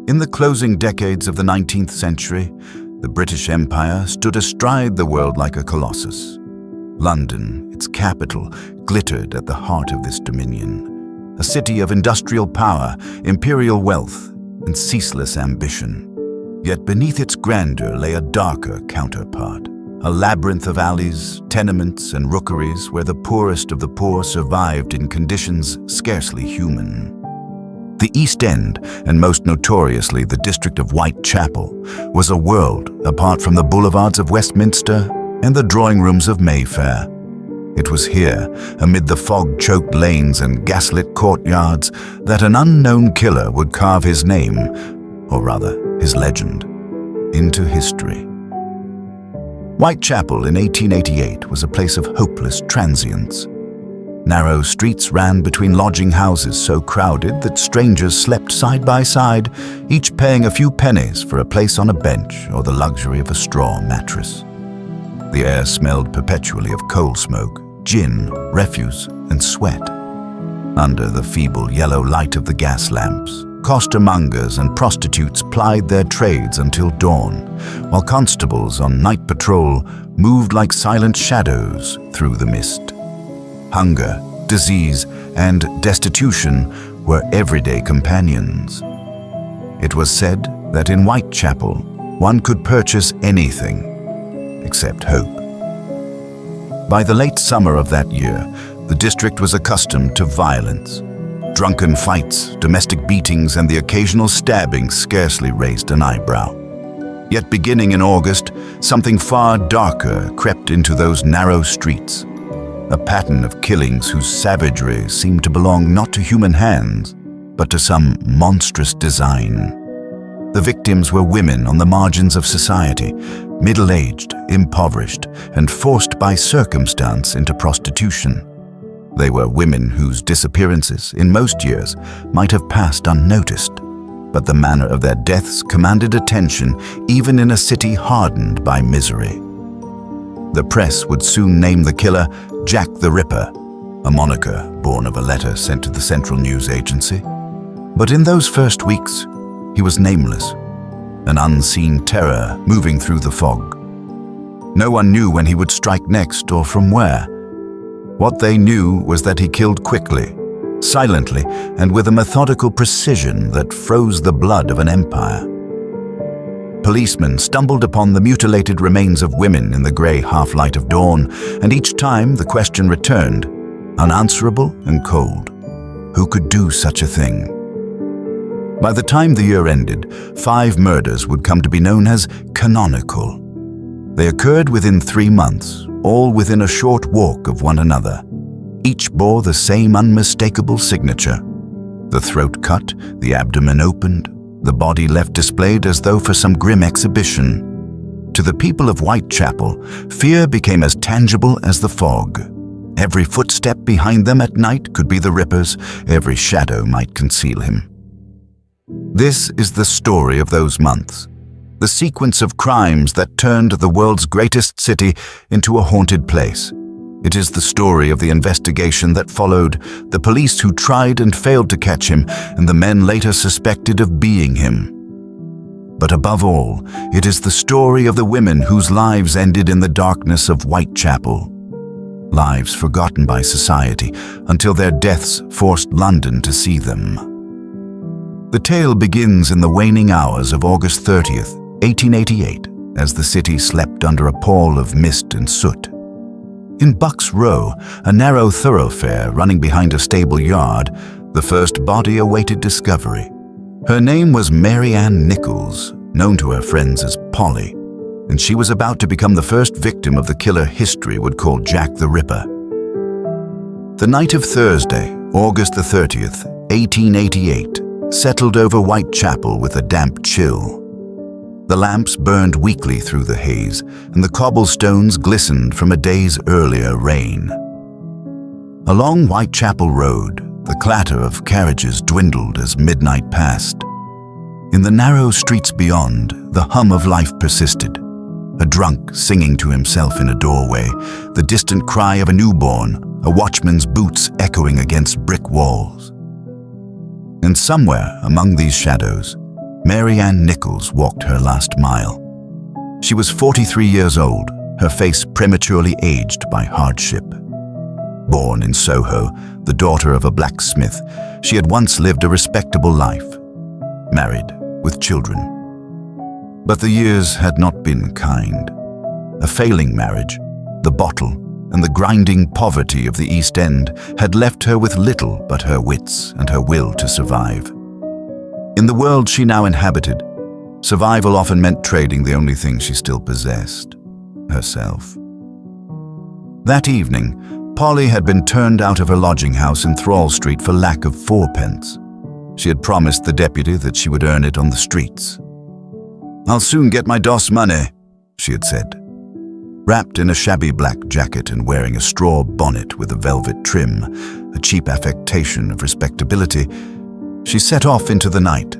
In the closing decades of the 19th century, the British Empire stood astride the world like a colossus. London, its capital, glittered at the heart of this dominion, a city of industrial power, imperial wealth, and ceaseless ambition. Yet beneath its grandeur lay a darker counterpart, a labyrinth of alleys, tenements, and rookeries where the poorest of the poor survived in conditions scarcely human. The East End, and most notoriously the district of Whitechapel, was a world apart from the boulevards of Westminster and the drawing rooms of Mayfair. It was here, amid the fog-choked lanes and gaslit courtyards, that an unknown killer would carve his name, or rather his legend, into history. Whitechapel in 1888 was a place of hopeless transience. Narrow streets ran between lodging houses so crowded that strangers slept side by side, each paying a few pennies for a place on a bench or the luxury of a straw mattress. The air smelled perpetually of coal smoke, gin, refuse, and sweat. Under the feeble yellow light of the gas lamps, costermongers and prostitutes plied their trades until dawn, while constables on night patrol moved like silent shadows through the mist. Hunger, disease, and destitution were everyday companions. It was said that in Whitechapel, one could purchase anything except hope. By the late summer of that year, the district was accustomed to violence. Drunken fights, domestic beatings, and the occasional stabbing scarcely raised an eyebrow. Yet beginning in August, something far darker crept into those narrow streets. A pattern of killings whose savagery seemed to belong not to human hands, but to some monstrous design. The victims were women on the margins of society, middle-aged, impoverished, and forced by circumstance into prostitution. They were women whose disappearances, in most years, might have passed unnoticed, but the manner of their deaths commanded attention even in a city hardened by misery. The press would soon name the killer Jack the Ripper, a moniker born of a letter sent to the Central News Agency. But in those first weeks, he was nameless, an unseen terror moving through the fog. No one knew when he would strike next or from where. What they knew was that he killed quickly, silently, and with a methodical precision that froze the blood of an empire. Policemen stumbled upon the mutilated remains of women in the grey half-light of dawn, and each time the question returned, unanswerable and cold. Who could do such a thing? By the time the year ended, 5 murders would come to be known as canonical. They occurred within 3 months, all within a short walk of one another. Each bore the same unmistakable signature. The throat cut, the abdomen opened, the body left displayed as though for some grim exhibition. To the people of Whitechapel, fear became as tangible as the fog. Every footstep behind them at night could be the Ripper's, every shadow might conceal him. This is the story of those months, the sequence of crimes that turned the world's greatest city into a haunted place. It is the story of the investigation that followed, the police who tried and failed to catch him, and the men later suspected of being him. But above all, it is the story of the women whose lives ended in the darkness of Whitechapel. Lives forgotten by society until their deaths forced London to see them. The tale begins in the waning hours of August 30th, 1888, as the city slept under a pall of mist and soot. In Buck's Row, a narrow thoroughfare running behind a stable yard, the first body awaited discovery. Her name was Mary Ann Nichols, known to her friends as Polly, and she was about to become the first victim of the killer history would call Jack the Ripper. The night of Thursday, August the 30th, 1888, settled over Whitechapel with a damp chill. The lamps burned weakly through the haze, and the cobblestones glistened from a day's earlier rain. Along Whitechapel Road, the clatter of carriages dwindled as midnight passed. In the narrow streets beyond, the hum of life persisted. A drunk singing to himself in a doorway, the distant cry of a newborn, a watchman's boots echoing against brick walls. And somewhere among these shadows, Mary Ann Nichols walked her last mile. She was 43 years old, her face prematurely aged by hardship. Born in Soho, the daughter of a blacksmith, she had once lived a respectable life, married with children. But the years had not been kind. A failing marriage, the bottle, and the grinding poverty of the East End had left her with little but her wits and her will to survive. In the world she now inhabited, survival often meant trading the only thing she still possessed, herself. That evening, Polly had been turned out of her lodging house in Thrall Street for lack of 4p. She had promised the deputy that she would earn it on the streets. "I'll soon get my doss money," she had said. Wrapped in a shabby black jacket and wearing a straw bonnet with a velvet trim, a cheap affectation of respectability, she set off into the night.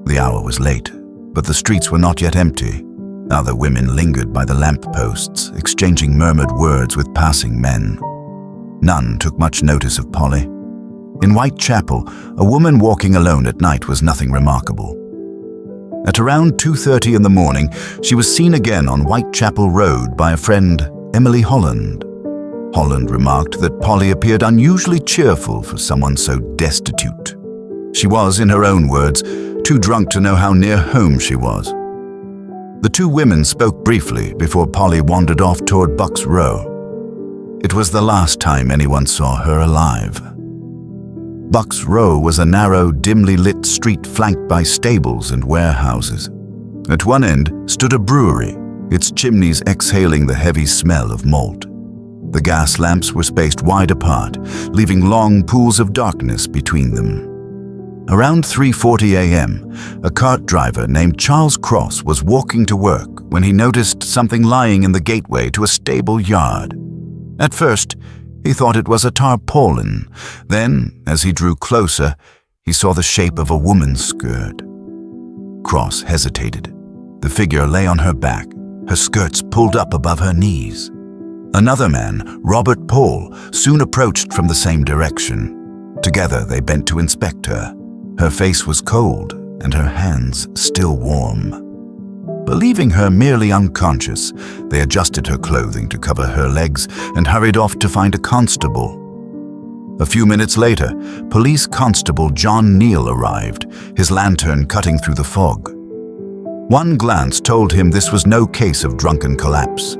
The hour was late, but the streets were not yet empty. Other women lingered by the lamp-posts, exchanging murmured words with passing men. None took much notice of Polly. In Whitechapel, a woman walking alone at night was nothing remarkable. At around 2:30 in the morning, she was seen again on Whitechapel Road by a friend, Emily Holland. Holland remarked that Polly appeared unusually cheerful for someone so destitute. She was, in her own words, too drunk to know how near home she was. The two women spoke briefly before Polly wandered off toward Bucks Row. It was the last time anyone saw her alive. Bucks Row was a narrow, dimly lit street flanked by stables and warehouses. At one end stood a brewery, its chimneys exhaling the heavy smell of malt. The gas lamps were spaced wide apart, leaving long pools of darkness between them. Around 3:40 a.m., a cart driver named Charles Cross was walking to work when he noticed something lying in the gateway to a stable yard. At first, he thought it was a tarpaulin. Then, as he drew closer, he saw the shape of a woman's skirt. Cross hesitated. The figure lay on her back, her skirts pulled up above her knees. Another man, Robert Paul, soon approached from the same direction. Together they bent to inspect her. Her face was cold and her hands still warm. Believing her merely unconscious, they adjusted her clothing to cover her legs and hurried off to find a constable. A few minutes later, Police Constable John Neal arrived, his lantern cutting through the fog. One glance told him this was no case of drunken collapse.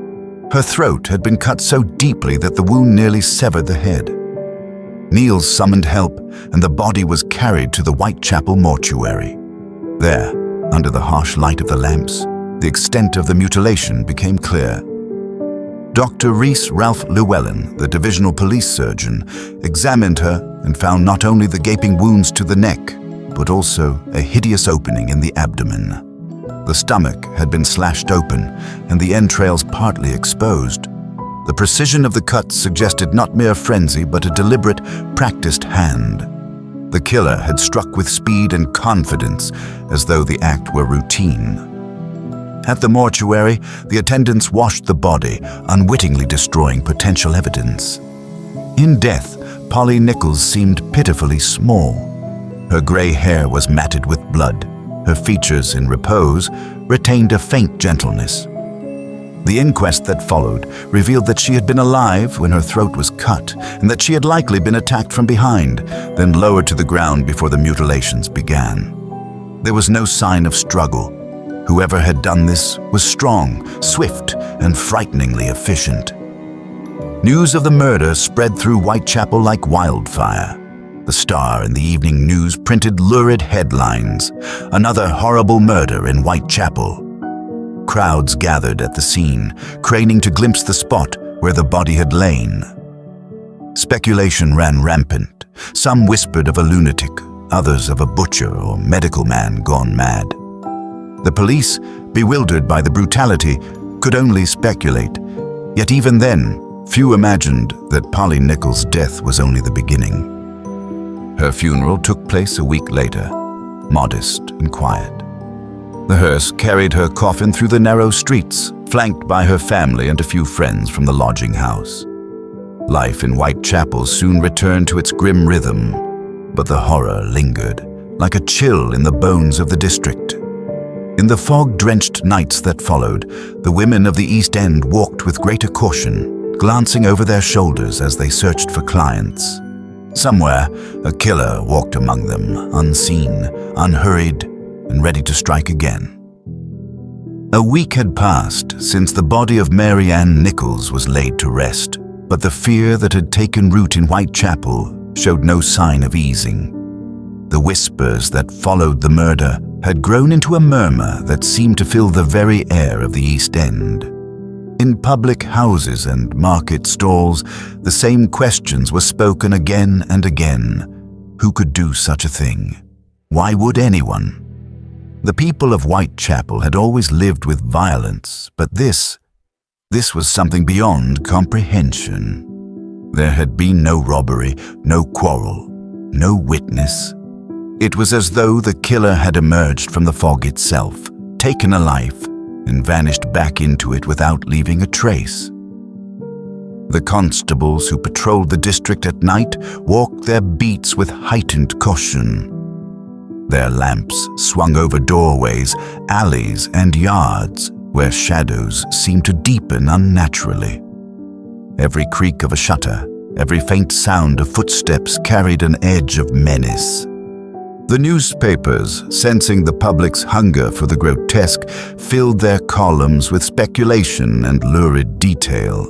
Her throat had been cut so deeply that the wound nearly severed the head. Neal summoned help, and the body was carried to the Whitechapel mortuary. There, under the harsh light of the lamps, the extent of the mutilation became clear. Dr. Rhys Ralph Llewellyn, the divisional police surgeon, examined her and found not only the gaping wounds to the neck, but also a hideous opening in the abdomen. The stomach had been slashed open and the entrails partly exposed. The precision of the cuts suggested not mere frenzy, but a deliberate, practiced hand. The killer had struck with speed and confidence, as though the act were routine. At the mortuary, the attendants washed the body, unwittingly destroying potential evidence. In death, Polly Nichols seemed pitifully small. Her gray hair was matted with blood. Her features, in repose, retained a faint gentleness. The inquest that followed revealed that she had been alive when her throat was cut, and that she had likely been attacked from behind, then lowered to the ground before the mutilations began. There was no sign of struggle. Whoever had done this was strong, swift, and frighteningly efficient. News of the murder spread through Whitechapel like wildfire. The Star and the Evening News printed lurid headlines: "Another horrible murder in Whitechapel." Crowds gathered at the scene, craning to glimpse the spot where the body had lain. Speculation ran rampant. Some whispered of a lunatic, others of a butcher or medical man gone mad. The police, bewildered by the brutality, could only speculate. Yet even then, few imagined that Polly Nichols' death was only the beginning. Her funeral took place a week later, modest and quiet. The hearse carried her coffin through the narrow streets, flanked by her family and a few friends from the lodging house. Life in Whitechapel soon returned to its grim rhythm, but the horror lingered, like a chill in the bones of the district. In the fog-drenched nights that followed, the women of the East End walked with greater caution, glancing over their shoulders as they searched for clients. Somewhere, a killer walked among them, unseen, unhurried, and ready to strike again. A week had passed since the body of Mary Ann Nichols was laid to rest, but the fear that had taken root in Whitechapel showed no sign of easing. The whispers that followed the murder had grown into a murmur that seemed to fill the very air of the East End. In public houses and market stalls, the same questions were spoken again and again. Who could do such a thing? Why would anyone? The people of Whitechapel had always lived with violence, but this was something beyond comprehension. There had been no robbery, no quarrel, no witness. It was as though the killer had emerged from the fog itself, taken a life, and vanished back into it without leaving a trace. The constables who patrolled the district at night walked their beats with heightened caution. Their lamps swung over doorways, alleys, and yards where shadows seemed to deepen unnaturally. Every creak of a shutter, every faint sound of footsteps carried an edge of menace. The newspapers, sensing the public's hunger for the grotesque, filled their columns with speculation and lurid detail.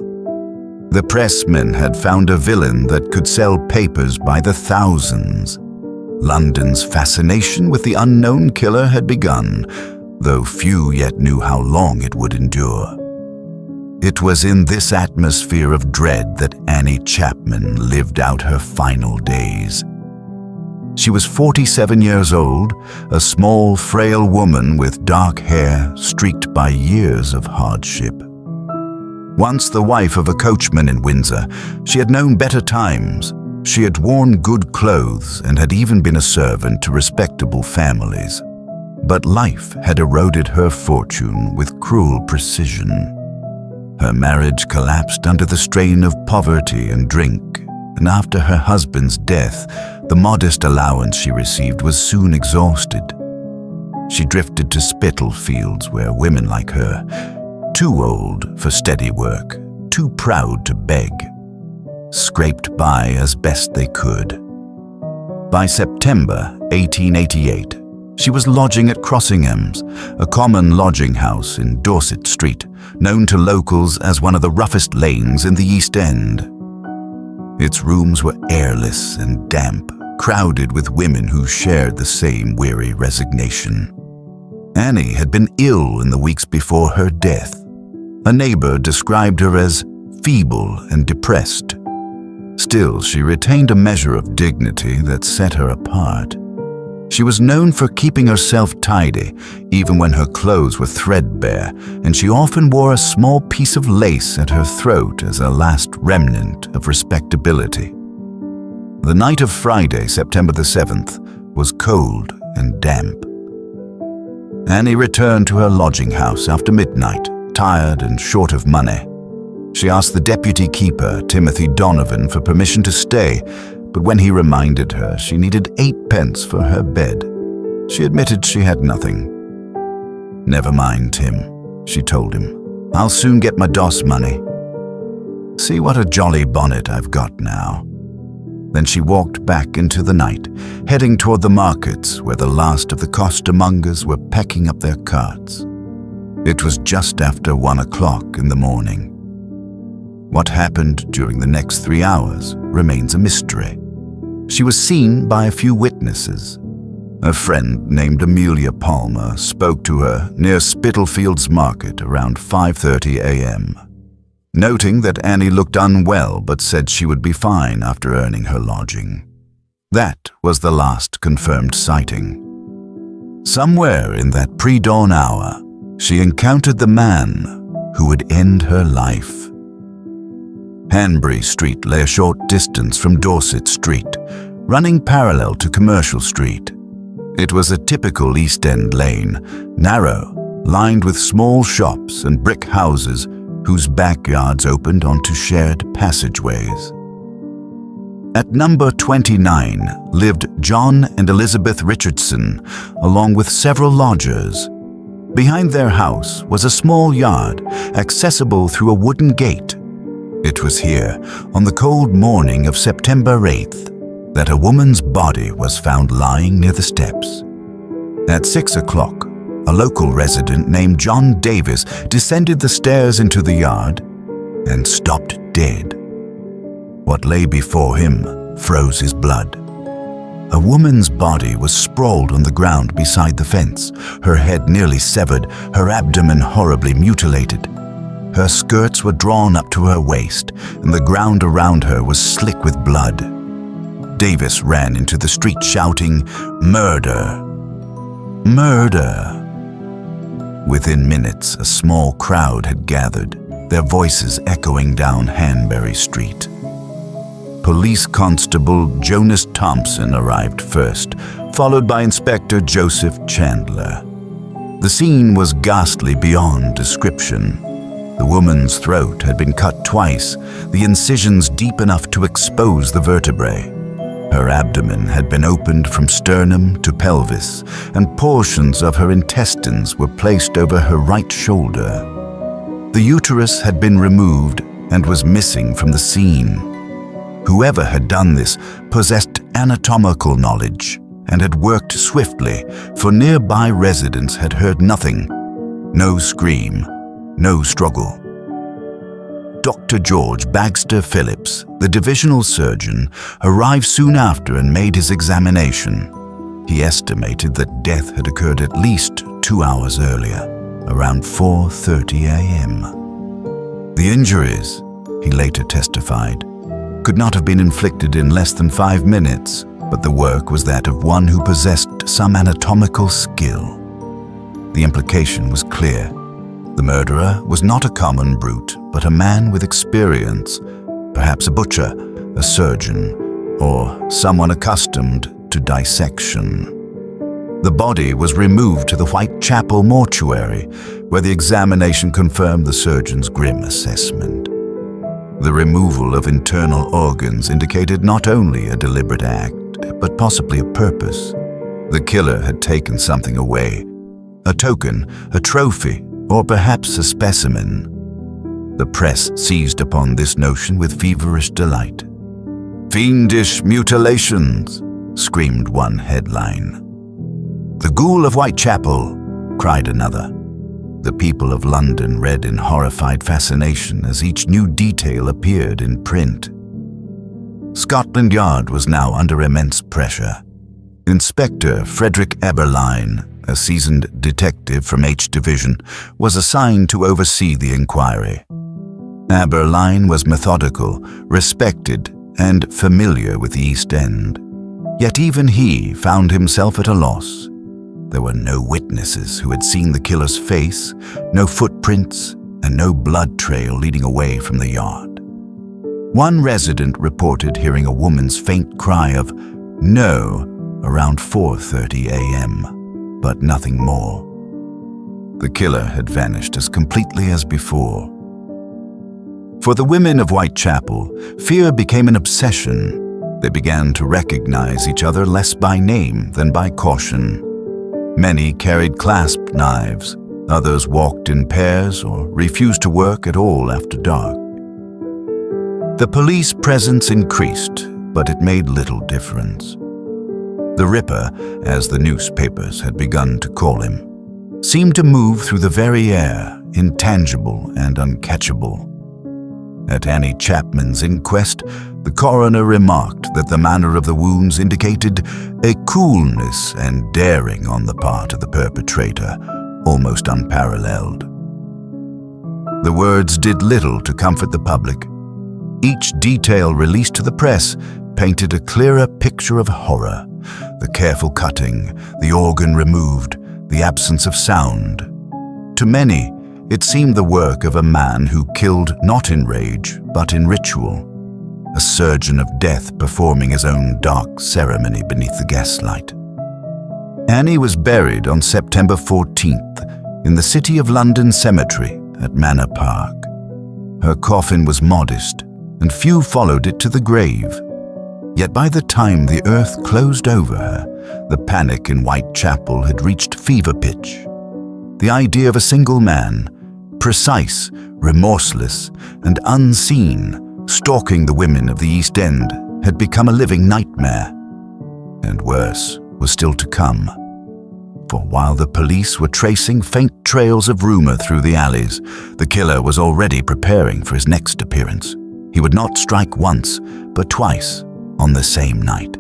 The pressmen had found a villain that could sell papers by the thousands. London's fascination with the unknown killer had begun, though few yet knew how long it would endure. It was in this atmosphere of dread that Annie Chapman lived out her final days. She was 47 years old, a small, frail woman with dark hair streaked by years of hardship. Once the wife of a coachman in Windsor, she had known better times. She had worn good clothes and had even been a servant to respectable families. But life had eroded her fortune with cruel precision. Her marriage collapsed under the strain of poverty and drink, and after her husband's death, the modest allowance she received was soon exhausted. She drifted to Spitalfields where women like her, too old for steady work, too proud to beg, scraped by as best they could. By September 1888, she was lodging at Crossingham's, a common lodging house in Dorset Street, known to locals as one of the roughest lanes in the East End. Its rooms were airless and damp, crowded with women who shared the same weary resignation. Annie had been ill in the weeks before her death. A neighbor described her as feeble and depressed. Still, she retained a measure of dignity that set her apart. She was known for keeping herself tidy, even when her clothes were threadbare, and she often wore a small piece of lace at her throat as a last remnant of respectability. The night of Friday, September the 7th, was cold and damp. Annie returned to her lodging house after midnight, tired and short of money. She asked the deputy keeper, Timothy Donovan, for permission to stay, but when he reminded her she needed 8p for her bed, she admitted she had nothing. "Never mind, Tim," she told him. "I'll soon get my DOS money. See what a jolly bonnet I've got now." Then she walked back into the night, heading toward the markets where the last of the costermongers were packing up their carts. It was just after 1 o'clock in the morning. What happened during the next 3 hours remains a mystery. She was seen by a few witnesses. A friend named Amelia Palmer spoke to her near Spitalfields Market around 5:30 a.m., noting that Annie looked unwell but said she would be fine after earning her lodging. That was the last confirmed sighting. Somewhere in that pre-dawn hour, she encountered the man who would end her life. Hanbury Street lay a short distance from Dorset Street, running parallel to Commercial Street. It was a typical East End lane, narrow, lined with small shops and brick houses whose backyards opened onto shared passageways. At number 29 lived John and Elizabeth Richardson, along with several lodgers. Behind their house was a small yard, accessible through a wooden gate. It was here, on the cold morning of September 8th, that a woman's body was found lying near the steps. At 6 o'clock, a local resident named John Davis descended the stairs into the yard and stopped dead. What lay before him froze his blood. A woman's body was sprawled on the ground beside the fence, her head nearly severed, her abdomen horribly mutilated. Her skirts were drawn up to her waist, and the ground around her was slick with blood. Davis ran into the street shouting, "Murder! Murder!" Within minutes, a small crowd had gathered, their voices echoing down Hanbury Street. Police Constable Jonas Thompson arrived first, followed by Inspector Joseph Chandler. The scene was ghastly beyond description. The woman's throat had been cut twice, the incisions deep enough to expose the vertebrae. Her abdomen had been opened from sternum to pelvis, and portions of her intestines were placed over her right shoulder. The uterus had been removed and was missing from the scene. Whoever had done this possessed anatomical knowledge and had worked swiftly, for nearby residents had heard nothing. No scream, no struggle. Dr. George Bagster Phillips, the divisional surgeon, arrived soon after and made his examination. He estimated that death had occurred at least 2 hours earlier, around 4:30 a.m. The injuries, he later testified, could not have been inflicted in less than 5 minutes, but the work was that of one who possessed some anatomical skill. The implication was clear. The murderer was not a common brute, but a man with experience, perhaps a butcher, a surgeon, or someone accustomed to dissection. The body was removed to the Whitechapel mortuary, where the examination confirmed the surgeon's grim assessment. The removal of internal organs indicated not only a deliberate act, but possibly a purpose. The killer had taken something away, a token, a trophy, or perhaps a specimen. The press seized upon this notion with feverish delight. "Fiendish mutilations," screamed one headline. "The Ghoul of Whitechapel," cried another. The people of London read in horrified fascination as each new detail appeared in print. Scotland Yard was now under immense pressure. Inspector Frederick Eberline, a seasoned detective from H Division, was assigned to oversee the inquiry. Eberline was methodical, respected, and familiar with the East End. Yet even he found himself at a loss. There were no witnesses who had seen the killer's face, no footprints, and no blood trail leading away from the yard. One resident reported hearing a woman's faint cry of "no" around 4:30 a.m., but nothing more. The killer had vanished as completely as before. For the women of Whitechapel, fear became an obsession. They began to recognize each other less by name than by caution. Many carried clasp knives, others walked in pairs or refused to work at all after dark. The police presence increased, but it made little difference. The Ripper, as the newspapers had begun to call him, seemed to move through the very air, intangible and uncatchable. At Annie Chapman's inquest, the coroner remarked that the manner of the wounds indicated a coolness and daring on the part of the perpetrator, almost unparalleled. The words did little to comfort the public. Each detail released to the press painted a clearer picture of horror: the careful cutting, the organ removed, the absence of sound. To many, it seemed the work of a man who killed not in rage, but in ritual, a surgeon of death performing his own dark ceremony beneath the gaslight. Annie was buried on September 14th in the City of London cemetery at Manor Park. Her coffin was modest, and few followed it to the grave. Yet by the time the earth closed over her, the panic in Whitechapel had reached fever pitch. The idea of a single man, precise, remorseless, and unseen, stalking the women of the East End had become a living nightmare. And worse was still to come. For while the police were tracing faint trails of rumor through the alleys, the killer was already preparing for his next appearance. He would not strike once, but twice on the same night.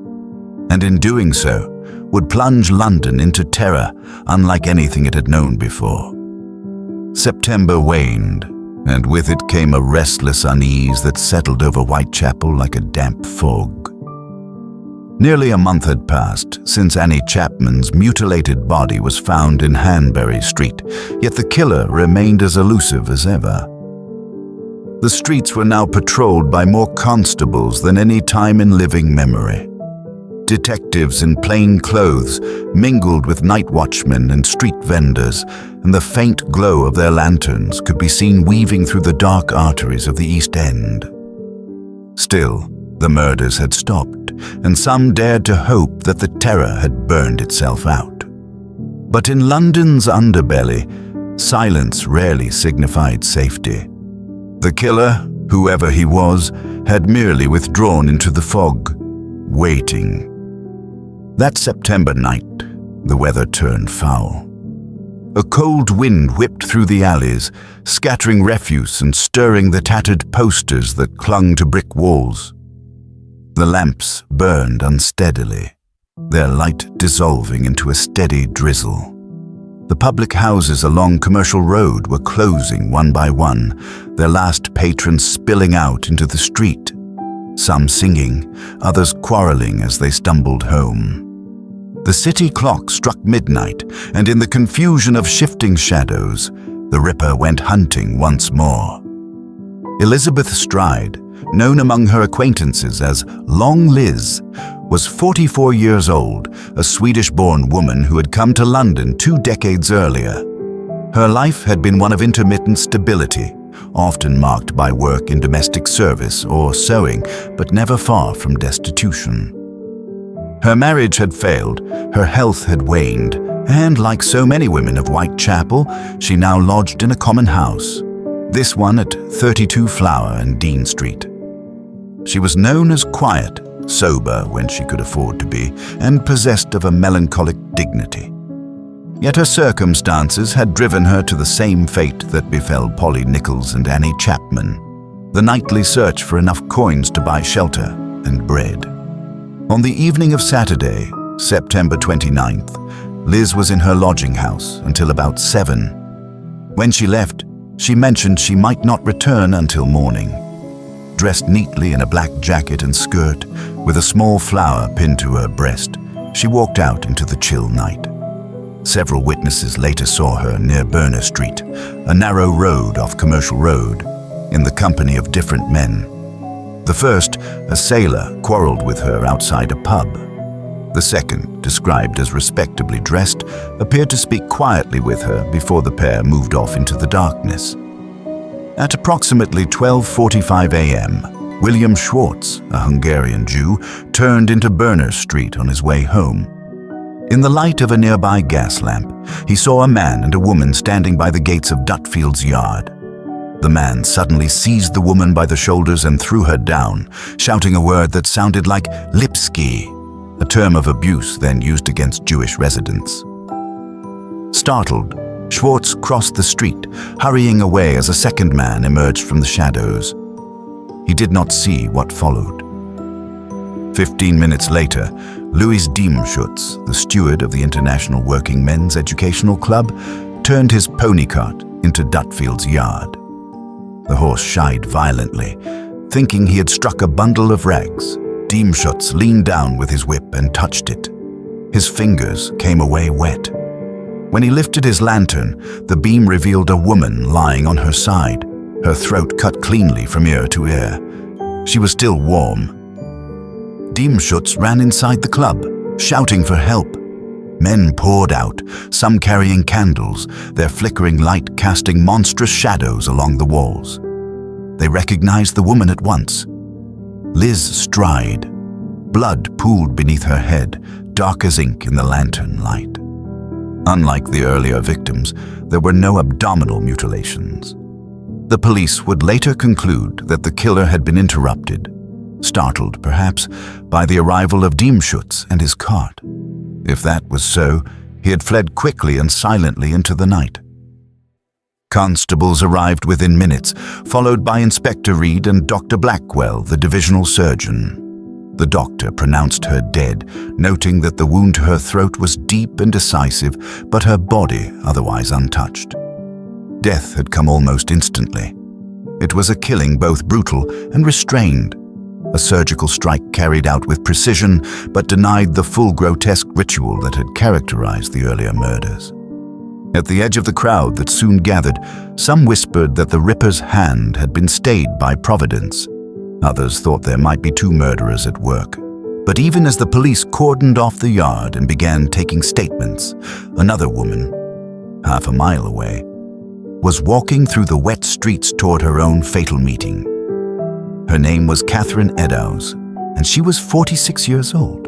And in doing so, would plunge London into terror unlike anything it had known before. September waned, and with it came a restless unease that settled over Whitechapel like a damp fog. Nearly a month had passed since Annie Chapman's mutilated body was found in Hanbury Street, yet the killer remained as elusive as ever. The streets were now patrolled by more constables than any time in living memory. Detectives in plain clothes mingled with night watchmen and street vendors, and the faint glow of their lanterns could be seen weaving through the dark arteries of the East End. Still, the murders had stopped, and some dared to hope that the terror had burned itself out. But in London's underbelly, silence rarely signified safety. The killer, whoever he was, had merely withdrawn into the fog, waiting. That September night, the weather turned foul. A cold wind whipped through the alleys, scattering refuse and stirring the tattered posters that clung to brick walls. The lamps burned unsteadily, their light dissolving into a steady drizzle. The public houses along Commercial Road were closing one by one, their last patrons spilling out into the street, some singing, others quarreling as they stumbled home. The city clock struck midnight, and in the confusion of shifting shadows, the Ripper went hunting once more. Elizabeth Stride, known among her acquaintances as Long Liz, was 44 years old, a Swedish-born woman who had come to London 2 decades earlier. Her life had been one of intermittent stability, often marked by work in domestic service or sewing, but never far from destitution. Her marriage had failed, her health had waned, and like so many women of Whitechapel, she now lodged in a common house, this one at 32 Flower and Dean Street. She was known as quiet, sober when she could afford to be, and possessed of a melancholic dignity. Yet her circumstances had driven her to the same fate that befell Polly Nichols and Annie Chapman, the nightly search for enough coins to buy shelter and bread. On the evening of Saturday, September 29th, Liz was in her lodging house until about 7. When she left, she mentioned she might not return until morning. Dressed neatly in a black jacket and skirt, with a small flower pinned to her breast, she walked out into the chill night. Several witnesses later saw her near Berner Street, a narrow road off Commercial Road, in the company of different men. The first, a sailor, quarreled with her outside a pub. The second, described as respectably dressed, appeared to speak quietly with her before the pair moved off into the darkness. At approximately 12:45 a.m., William Schwartz, a Hungarian Jew, turned into Berner Street on his way home. In the light of a nearby gas lamp, he saw a man and a woman standing by the gates of Dutfield's yard. The man suddenly seized the woman by the shoulders and threw her down, shouting a word that sounded like Lipski, a term of abuse then used against Jewish residents. Startled, Schwartz crossed the street, hurrying away as a second man emerged from the shadows. He did not see what followed. 15 minutes later, Louis Diemschutz, the steward of the International Working Men's Educational Club, turned his pony cart into Dutfield's yard. The horse shied violently. Thinking he had struck a bundle of rags, Diemschutz leaned down with his whip and touched it. His fingers came away wet. When he lifted his lantern, the beam revealed a woman lying on her side, her throat cut cleanly from ear to ear. She was still warm. Diemschutz ran inside the club, shouting for help. Men poured out, some carrying candles, their flickering light casting monstrous shadows along the walls. They recognized the woman at once. Liz Stride. Blood pooled beneath her head, dark as ink in the lantern light. Unlike the earlier victims, there were no abdominal mutilations. The police would later conclude that the killer had been interrupted, startled perhaps by the arrival of Diemschutz and his cart. If that was so, he had fled quickly and silently into the night. Constables arrived within minutes, followed by Inspector Reed and Dr. Blackwell, the divisional surgeon. The doctor pronounced her dead, noting that the wound to her throat was deep and decisive, but her body otherwise untouched. Death had come almost instantly. It was a killing both brutal and restrained, a surgical strike carried out with precision, but denied the full grotesque ritual that had characterized the earlier murders. At the edge of the crowd that soon gathered, some whispered that the Ripper's hand had been stayed by Providence. Others thought there might be two murderers at work. But even as the police cordoned off the yard and began taking statements, another woman, half a mile away, was walking through the wet streets toward her own fatal meeting. Her name was Catherine Eddowes, and she was 46 years old,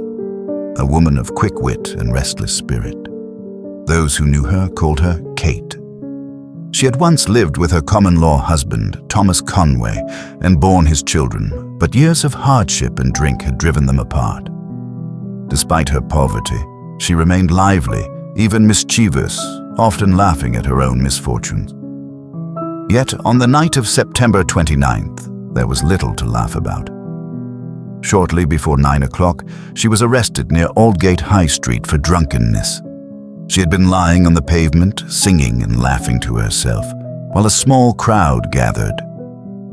a woman of quick wit and restless spirit. Those who knew her called her Kate. She had once lived with her common-law husband, Thomas Conway, and borne his children, but years of hardship and drink had driven them apart. Despite her poverty, she remained lively, even mischievous, often laughing at her own misfortunes. Yet on the night of September 29th, there was little to laugh about. Shortly before 9 o'clock, she was arrested near Aldgate High Street for drunkenness. She had been lying on the pavement, singing and laughing to herself, while a small crowd gathered.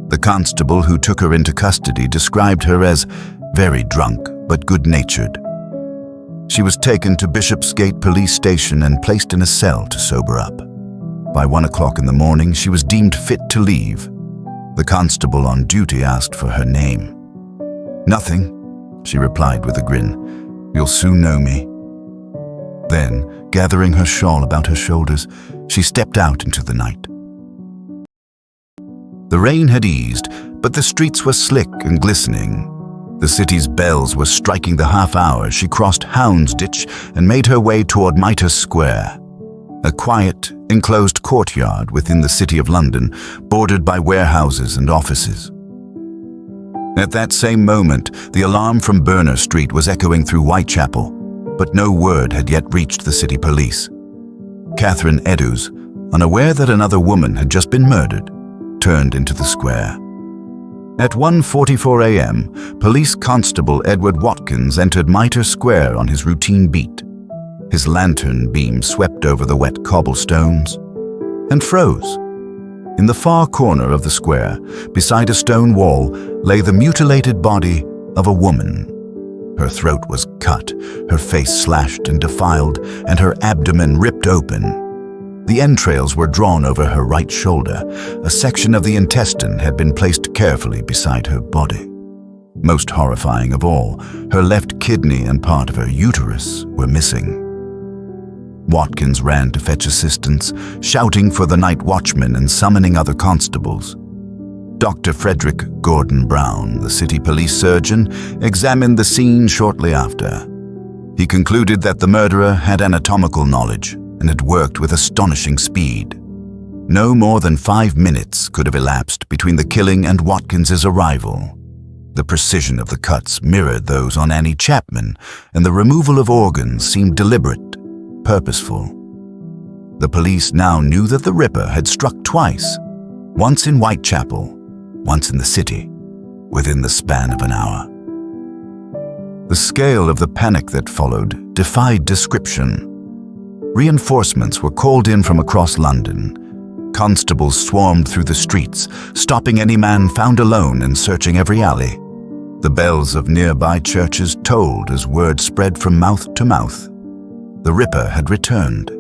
The constable who took her into custody described her as very drunk but good-natured. She was taken to Bishopsgate Police Station and placed in a cell to sober up. By 1 o'clock in the morning, she was deemed fit to leave. The constable on duty asked for her name. "Nothing," she replied with a grin. "You'll soon know me." Then, gathering her shawl about her shoulders, she stepped out into the night. The rain had eased, but the streets were slick and glistening. The city's bells were striking the half-hour. She crossed Houndsditch and made her way toward Mitre Square, a quiet, enclosed courtyard within the City of London, bordered by warehouses and offices. At that same moment, the alarm from Berner Street was echoing through Whitechapel, but no word had yet reached the city police. Catherine Eddowes, unaware that another woman had just been murdered, turned into the square. At 1:44 a.m., Police Constable Edward Watkins entered Mitre Square on his routine beat. His lantern beam swept over the wet cobblestones and froze. In the far corner of the square, beside a stone wall, lay the mutilated body of a woman. Her throat was cut, her face slashed and defiled, and her abdomen ripped open. The entrails were drawn over her right shoulder. A section of the intestine had been placed carefully beside her body. Most horrifying of all, her left kidney and part of her uterus were missing. Watkins ran to fetch assistance, shouting for the night watchman and summoning other constables. Dr. Frederick Gordon Brown, the city police surgeon, examined the scene shortly after. He concluded that the murderer had anatomical knowledge and had worked with astonishing speed. No more than 5 minutes could have elapsed between the killing and Watkins's arrival. The precision of the cuts mirrored those on Annie Chapman, and the removal of organs seemed deliberate, purposeful. The police now knew that the Ripper had struck twice, once in Whitechapel, once in the city, within the span of an hour. The scale of the panic that followed defied description. Reinforcements were called in from across London. Constables swarmed through the streets, stopping any man found alone and searching every alley. The bells of nearby churches tolled as word spread from mouth to mouth. The Ripper had returned.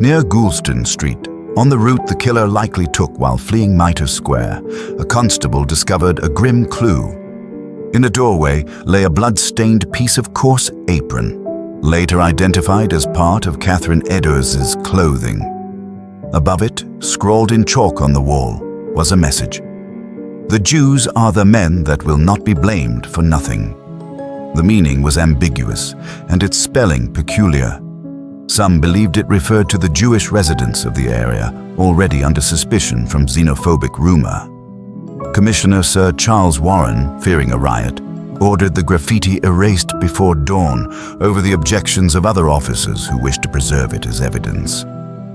Near Goulston Street, on the route the killer likely took while fleeing Mitre Square, a constable discovered a grim clue. In a doorway lay a blood-stained piece of coarse apron, later identified as part of Catherine Eddowes' clothing. Above it, scrawled in chalk on the wall, was a message. "The Jews are the men that will not be blamed for nothing." The meaning was ambiguous, and its spelling peculiar. Some believed it referred to the Jewish residents of the area, already under suspicion from xenophobic rumor. Commissioner Sir Charles Warren, fearing a riot, ordered the graffiti erased before dawn over the objections of other officers who wished to preserve it as evidence.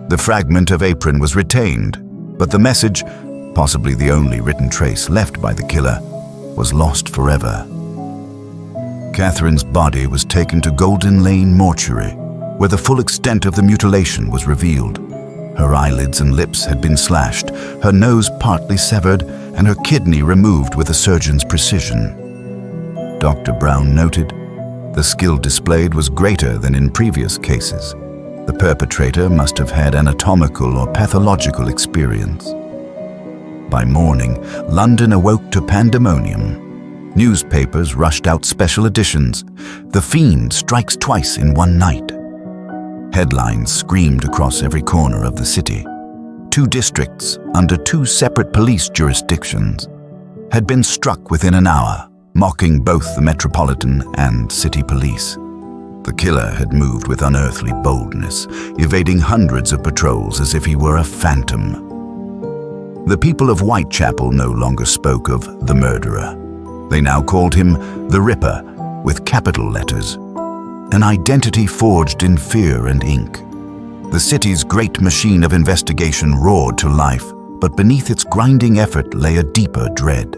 The fragment of apron was retained, but the message, possibly the only written trace left by the killer, was lost forever. Catherine's body was taken to Golden Lane Mortuary, where the full extent of the mutilation was revealed. Her eyelids and lips had been slashed, her nose partly severed, and her kidney removed with a surgeon's precision. Dr. Brown noted, the skill displayed was greater than in previous cases. The perpetrator must have had anatomical or pathological experience. By morning, London awoke to pandemonium. Newspapers rushed out special editions. The Fiend strikes twice in one night. Headlines screamed across every corner of the city. 2 districts, under 2 separate police jurisdictions, had been struck within an hour, mocking both the Metropolitan and City Police. The killer had moved with unearthly boldness, evading hundreds of patrols as if he were a phantom. The people of Whitechapel no longer spoke of the murderer. They now called him the Ripper, with capital letters, an identity forged in fear and ink. The city's great machine of investigation roared to life, but beneath its grinding effort lay a deeper dread,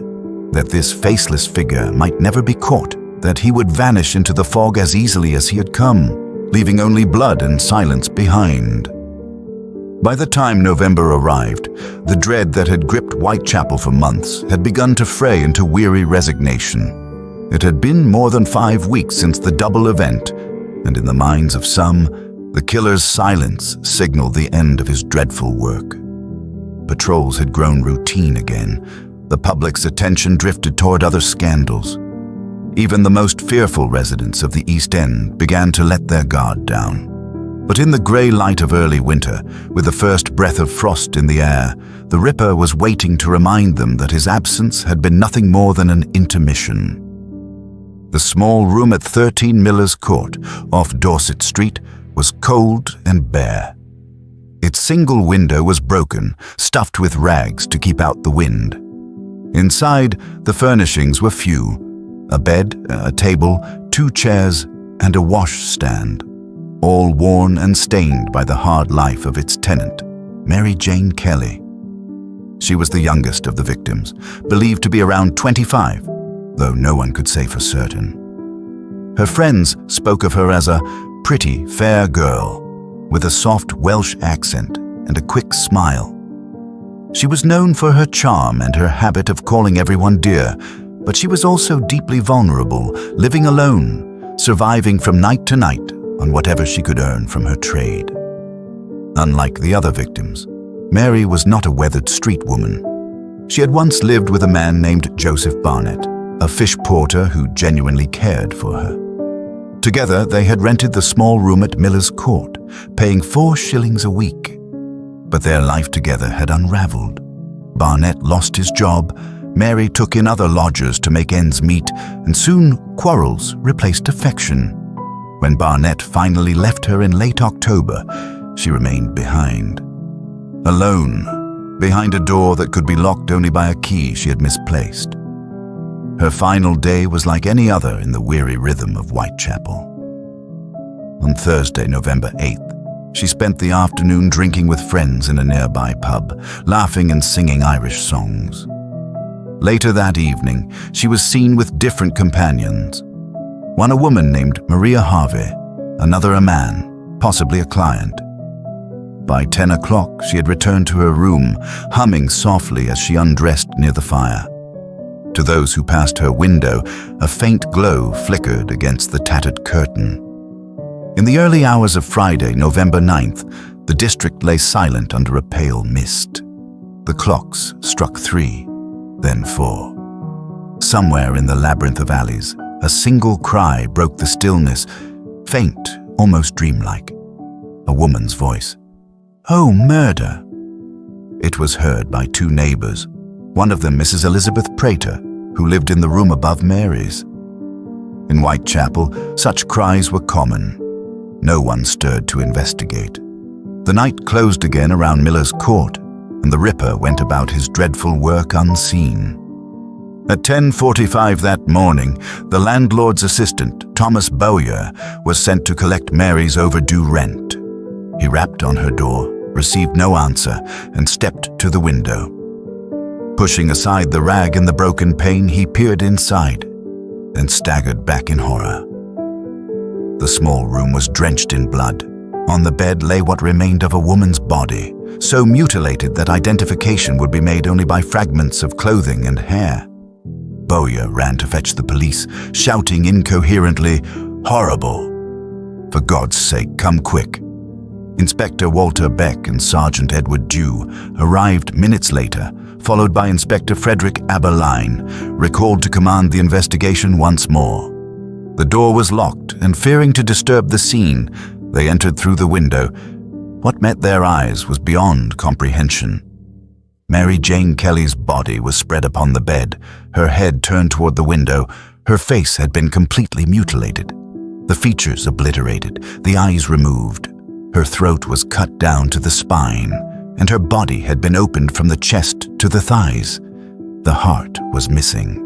that this faceless figure might never be caught, that he would vanish into the fog as easily as he had come, leaving only blood and silence behind. By the time November arrived, the dread that had gripped Whitechapel for months had begun to fray into weary resignation. It had been more than 5 weeks since the double event, and in the minds of some, the killer's silence signaled the end of his dreadful work. Patrols had grown routine again. The public's attention drifted toward other scandals. Even the most fearful residents of the East End began to let their guard down. But in the grey light of early winter, with the first breath of frost in the air, the Ripper was waiting to remind them that his absence had been nothing more than an intermission. The small room at 13 Miller's Court, off Dorset Street, was cold and bare. Its single window was broken, stuffed with rags to keep out the wind. Inside, the furnishings were few: a bed, a table, 2 chairs, and a washstand, all worn and stained by the hard life of its tenant, Mary Jane Kelly. She was the youngest of the victims, believed to be around 25, though no one could say for certain. Her friends spoke of her as a pretty, fair girl, with a soft Welsh accent and a quick smile. She was known for her charm and her habit of calling everyone dear, but she was also deeply vulnerable, living alone, surviving from night to night on whatever she could earn from her trade. Unlike the other victims, Mary was not a weathered street woman. She had once lived with a man named Joseph Barnett, a fish porter who genuinely cared for her. Together, they had rented the small room at Miller's Court, paying 4 shillings a week. But their life together had unraveled. Barnett lost his job, Mary took in other lodgers to make ends meet, and soon quarrels replaced affection. When Barnett finally left her in late October, she remained behind. Alone, behind a door that could be locked only by a key she had misplaced. Her final day was like any other in the weary rhythm of Whitechapel. On Thursday, November 8th, she spent the afternoon drinking with friends in a nearby pub, laughing and singing Irish songs. Later that evening, she was seen with different companions. One a woman named Maria Harvey, another a man, possibly a client. By 10 o'clock, she had returned to her room, humming softly as she undressed near the fire. To those who passed her window, a faint glow flickered against the tattered curtain. In the early hours of Friday, November 9th, the district lay silent under a pale mist. The clocks struck 3, then 4. Somewhere in the labyrinth of alleys, a single cry broke the stillness, faint, almost dreamlike. A woman's voice. "Oh, murder!" It was heard by 2 neighbors, one of them Mrs. Elizabeth Prater, who lived in the room above Mary's. In Whitechapel, such cries were common. No one stirred to investigate. The night closed again around Miller's Court, and the Ripper went about his dreadful work unseen. At 10:45 that morning, the landlord's assistant, Thomas Bowyer, was sent to collect Mary's overdue rent. He rapped on her door, received no answer, and stepped to the window. Pushing aside the rag and the broken pane, he peered inside, then staggered back in horror. The small room was drenched in blood. On the bed lay what remained of a woman's body, so mutilated that identification would be made only by fragments of clothing and hair. Bowyer ran to fetch the police, shouting incoherently, "Horrible! For God's sake, come quick!" Inspector Walter Beck and Sergeant Edward Dew arrived minutes later, followed by Inspector Frederick Aberline, recalled to command the investigation once more. The door was locked, and fearing to disturb the scene, they entered through the window. What met their eyes was beyond comprehension. Mary Jane Kelly's body was spread upon the bed, her head turned toward the window. Her face had been completely mutilated, the features obliterated, the eyes removed. Her throat was cut down to the spine, and her body had been opened from the chest to the thighs. The heart was missing.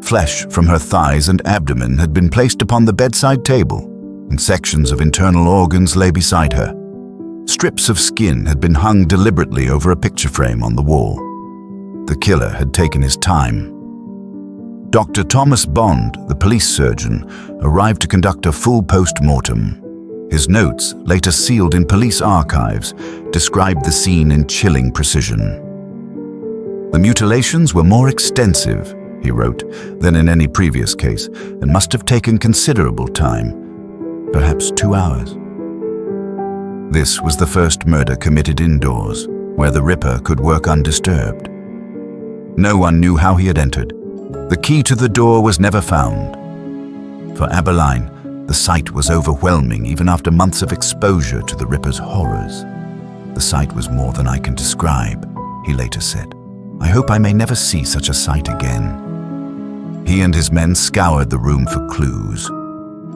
Flesh from her thighs and abdomen had been placed upon the bedside table, and sections of internal organs lay beside her. Strips of skin had been hung deliberately over a picture frame on the wall. The killer had taken his time. Dr. Thomas Bond, the police surgeon, arrived to conduct a full post-mortem. His notes, later sealed in police archives, described the scene in chilling precision. "The mutilations were more extensive," he wrote, "than in any previous case, and must have taken considerable time, perhaps 2 hours." This was the first murder committed indoors, where the Ripper could work undisturbed. No one knew how he had entered. The key to the door was never found. For Aberline, the sight was overwhelming even after months of exposure to the Ripper's horrors. "The sight was more than I can describe," he later said. "I hope I may never see such a sight again." He and his men scoured the room for clues.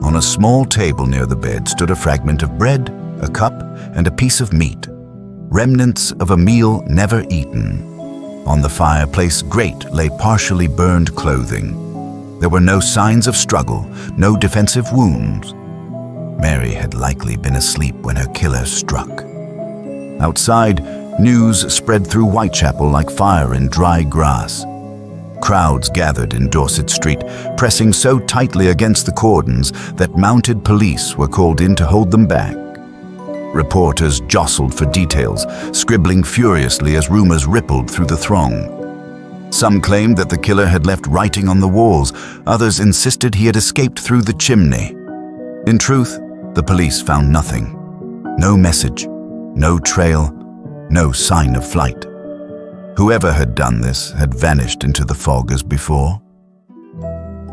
On a small table near the bed stood a fragment of bread, a cup, and a piece of meat, remnants of a meal never eaten. On the fireplace grate lay partially burned clothing. There were no signs of struggle, no defensive wounds. Mary had likely been asleep when her killer struck. Outside, news spread through Whitechapel like fire in dry grass. Crowds gathered in Dorset Street, pressing so tightly against the cordons that mounted police were called in to hold them back. Reporters jostled for details, scribbling furiously as rumors rippled through the throng. Some claimed that the killer had left writing on the walls, others insisted he had escaped through the chimney. In truth, the police found nothing. No message, no trail, no sign of flight. Whoever had done this had vanished into the fog as before.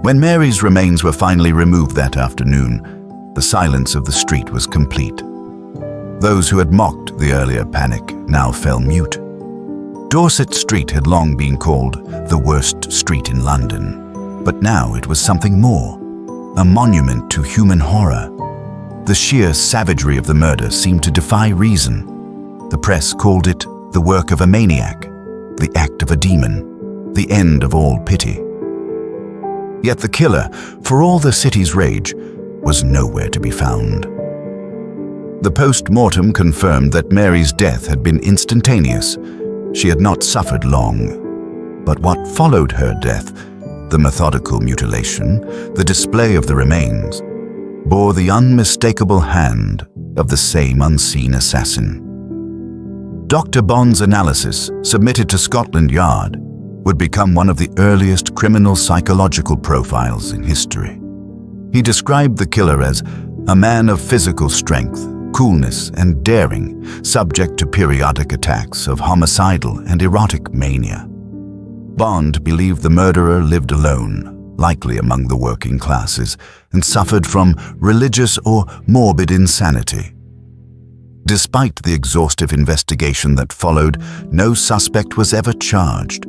When Mary's remains were finally removed that afternoon, the silence of the street was complete. Those who had mocked the earlier panic now fell mute. Dorset Street had long been called the worst street in London, but now it was something more, a monument to human horror. The sheer savagery of the murder seemed to defy reason. The press called it the work of a maniac, the act of a demon, the end of all pity. Yet the killer, for all the city's rage, was nowhere to be found. The post-mortem confirmed that Mary's death had been instantaneous. She had not suffered long. But what followed her death, the methodical mutilation, the display of the remains, bore the unmistakable hand of the same unseen assassin. Dr. Bond's analysis, submitted to Scotland Yard, would become one of the earliest criminal psychological profiles in history. He described the killer as a man of physical strength, coolness, and daring, subject to periodic attacks of homicidal and erotic mania. Bond believed the murderer lived alone, likely among the working classes, and suffered from religious or morbid insanity. Despite the exhaustive investigation that followed, no suspect was ever charged.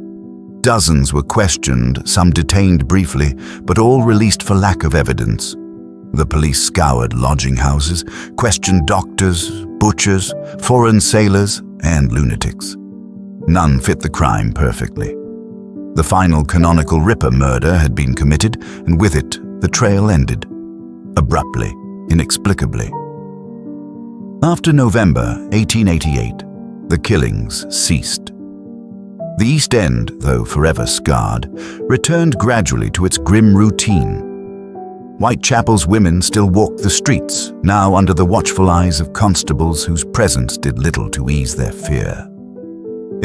Dozens were questioned, some detained briefly, but all released for lack of evidence. The police scoured lodging houses, questioned doctors, butchers, foreign sailors, and lunatics. None fit the crime perfectly. The final canonical Ripper murder had been committed, and with it, the trail ended. Abruptly, inexplicably. After November 1888, the killings ceased. The East End, though forever scarred, returned gradually to its grim routine. Whitechapel's women still walked the streets, now under the watchful eyes of constables whose presence did little to ease their fear.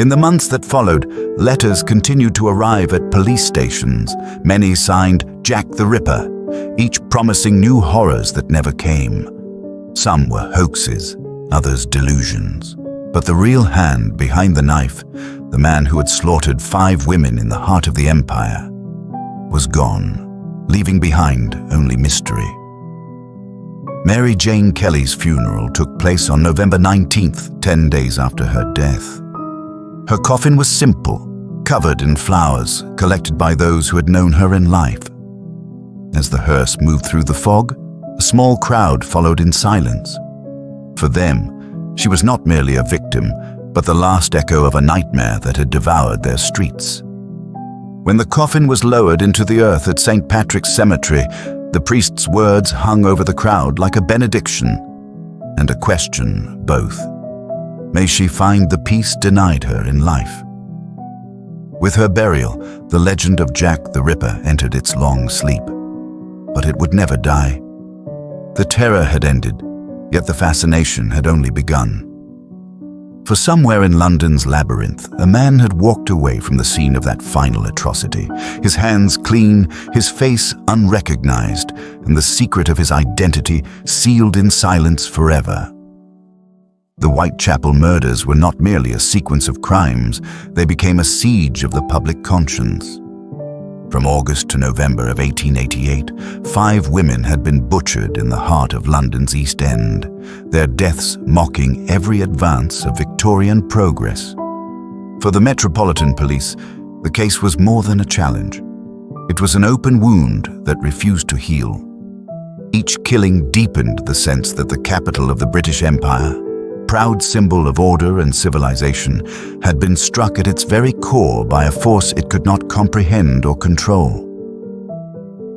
In the months that followed, letters continued to arrive at police stations, many signed Jack the Ripper, each promising new horrors that never came. Some were hoaxes, others delusions. But the real hand behind the knife, the man who had slaughtered 5 women in the heart of the empire, was gone, leaving behind only mystery. Mary Jane Kelly's funeral took place on November 19th, 10 days after her death. Her coffin was simple, covered in flowers collected by those who had known her in life. As the hearse moved through the fog, a small crowd followed in silence. For them, she was not merely a victim, but the last echo of a nightmare that had devoured their streets. When the coffin was lowered into the earth at St. Patrick's Cemetery, the priest's words hung over the crowd like a benediction and a question both. May she find the peace denied her in life. With her burial, the legend of Jack the Ripper entered its long sleep. But it would never die. The terror had ended, yet the fascination had only begun. For somewhere in London's labyrinth, a man had walked away from the scene of that final atrocity, his hands clean, his face unrecognized, and the secret of his identity sealed in silence forever. The Whitechapel murders were not merely a sequence of crimes, they became a siege of the public conscience. From August to November of 1888, 5 women had been butchered in the heart of London's East End, their deaths mocking every advance of Victorian progress. For the Metropolitan Police, the case was more than a challenge. It was an open wound that refused to heal. Each killing deepened the sense that the capital of the British Empire, proud symbol of order and civilization, had been struck at its very core by a force it could not comprehend or control.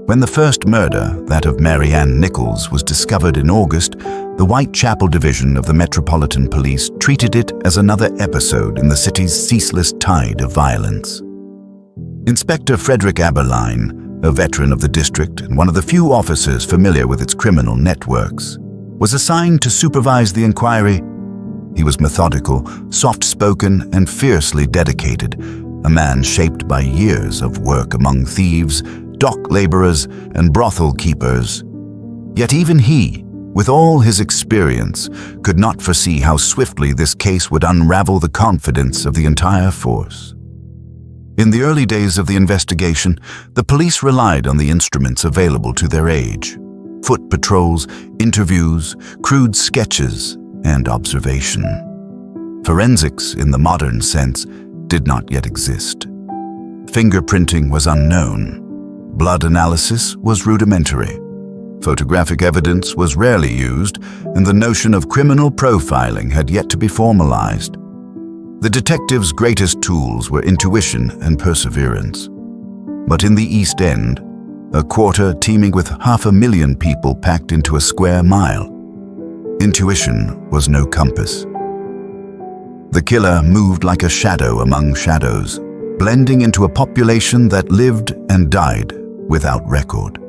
When the first murder, that of Mary Ann Nichols, was discovered in August, the Whitechapel Division of the Metropolitan Police treated it as another episode in the city's ceaseless tide of violence. Inspector Frederick Aberline, a veteran of the district and one of the few officers familiar with its criminal networks, was assigned to supervise the inquiry. He was methodical, soft-spoken, and fiercely dedicated, a man shaped by years of work among thieves, dock laborers, and brothel keepers. Yet even he, with all his experience, could not foresee how swiftly this case would unravel the confidence of the entire force. In the early days of the investigation, the police relied on the instruments available to their age: foot patrols, interviews, crude sketches, and observation. Forensics, in the modern sense, did not yet exist. Fingerprinting was unknown. Blood analysis was rudimentary. Photographic evidence was rarely used, and the notion of criminal profiling had yet to be formalized. The detective's greatest tools were intuition and perseverance. But in the East End, a quarter teeming with 500,000 people packed into a square mile, intuition was no compass. The killer moved like a shadow among shadows, blending into a population that lived and died without record.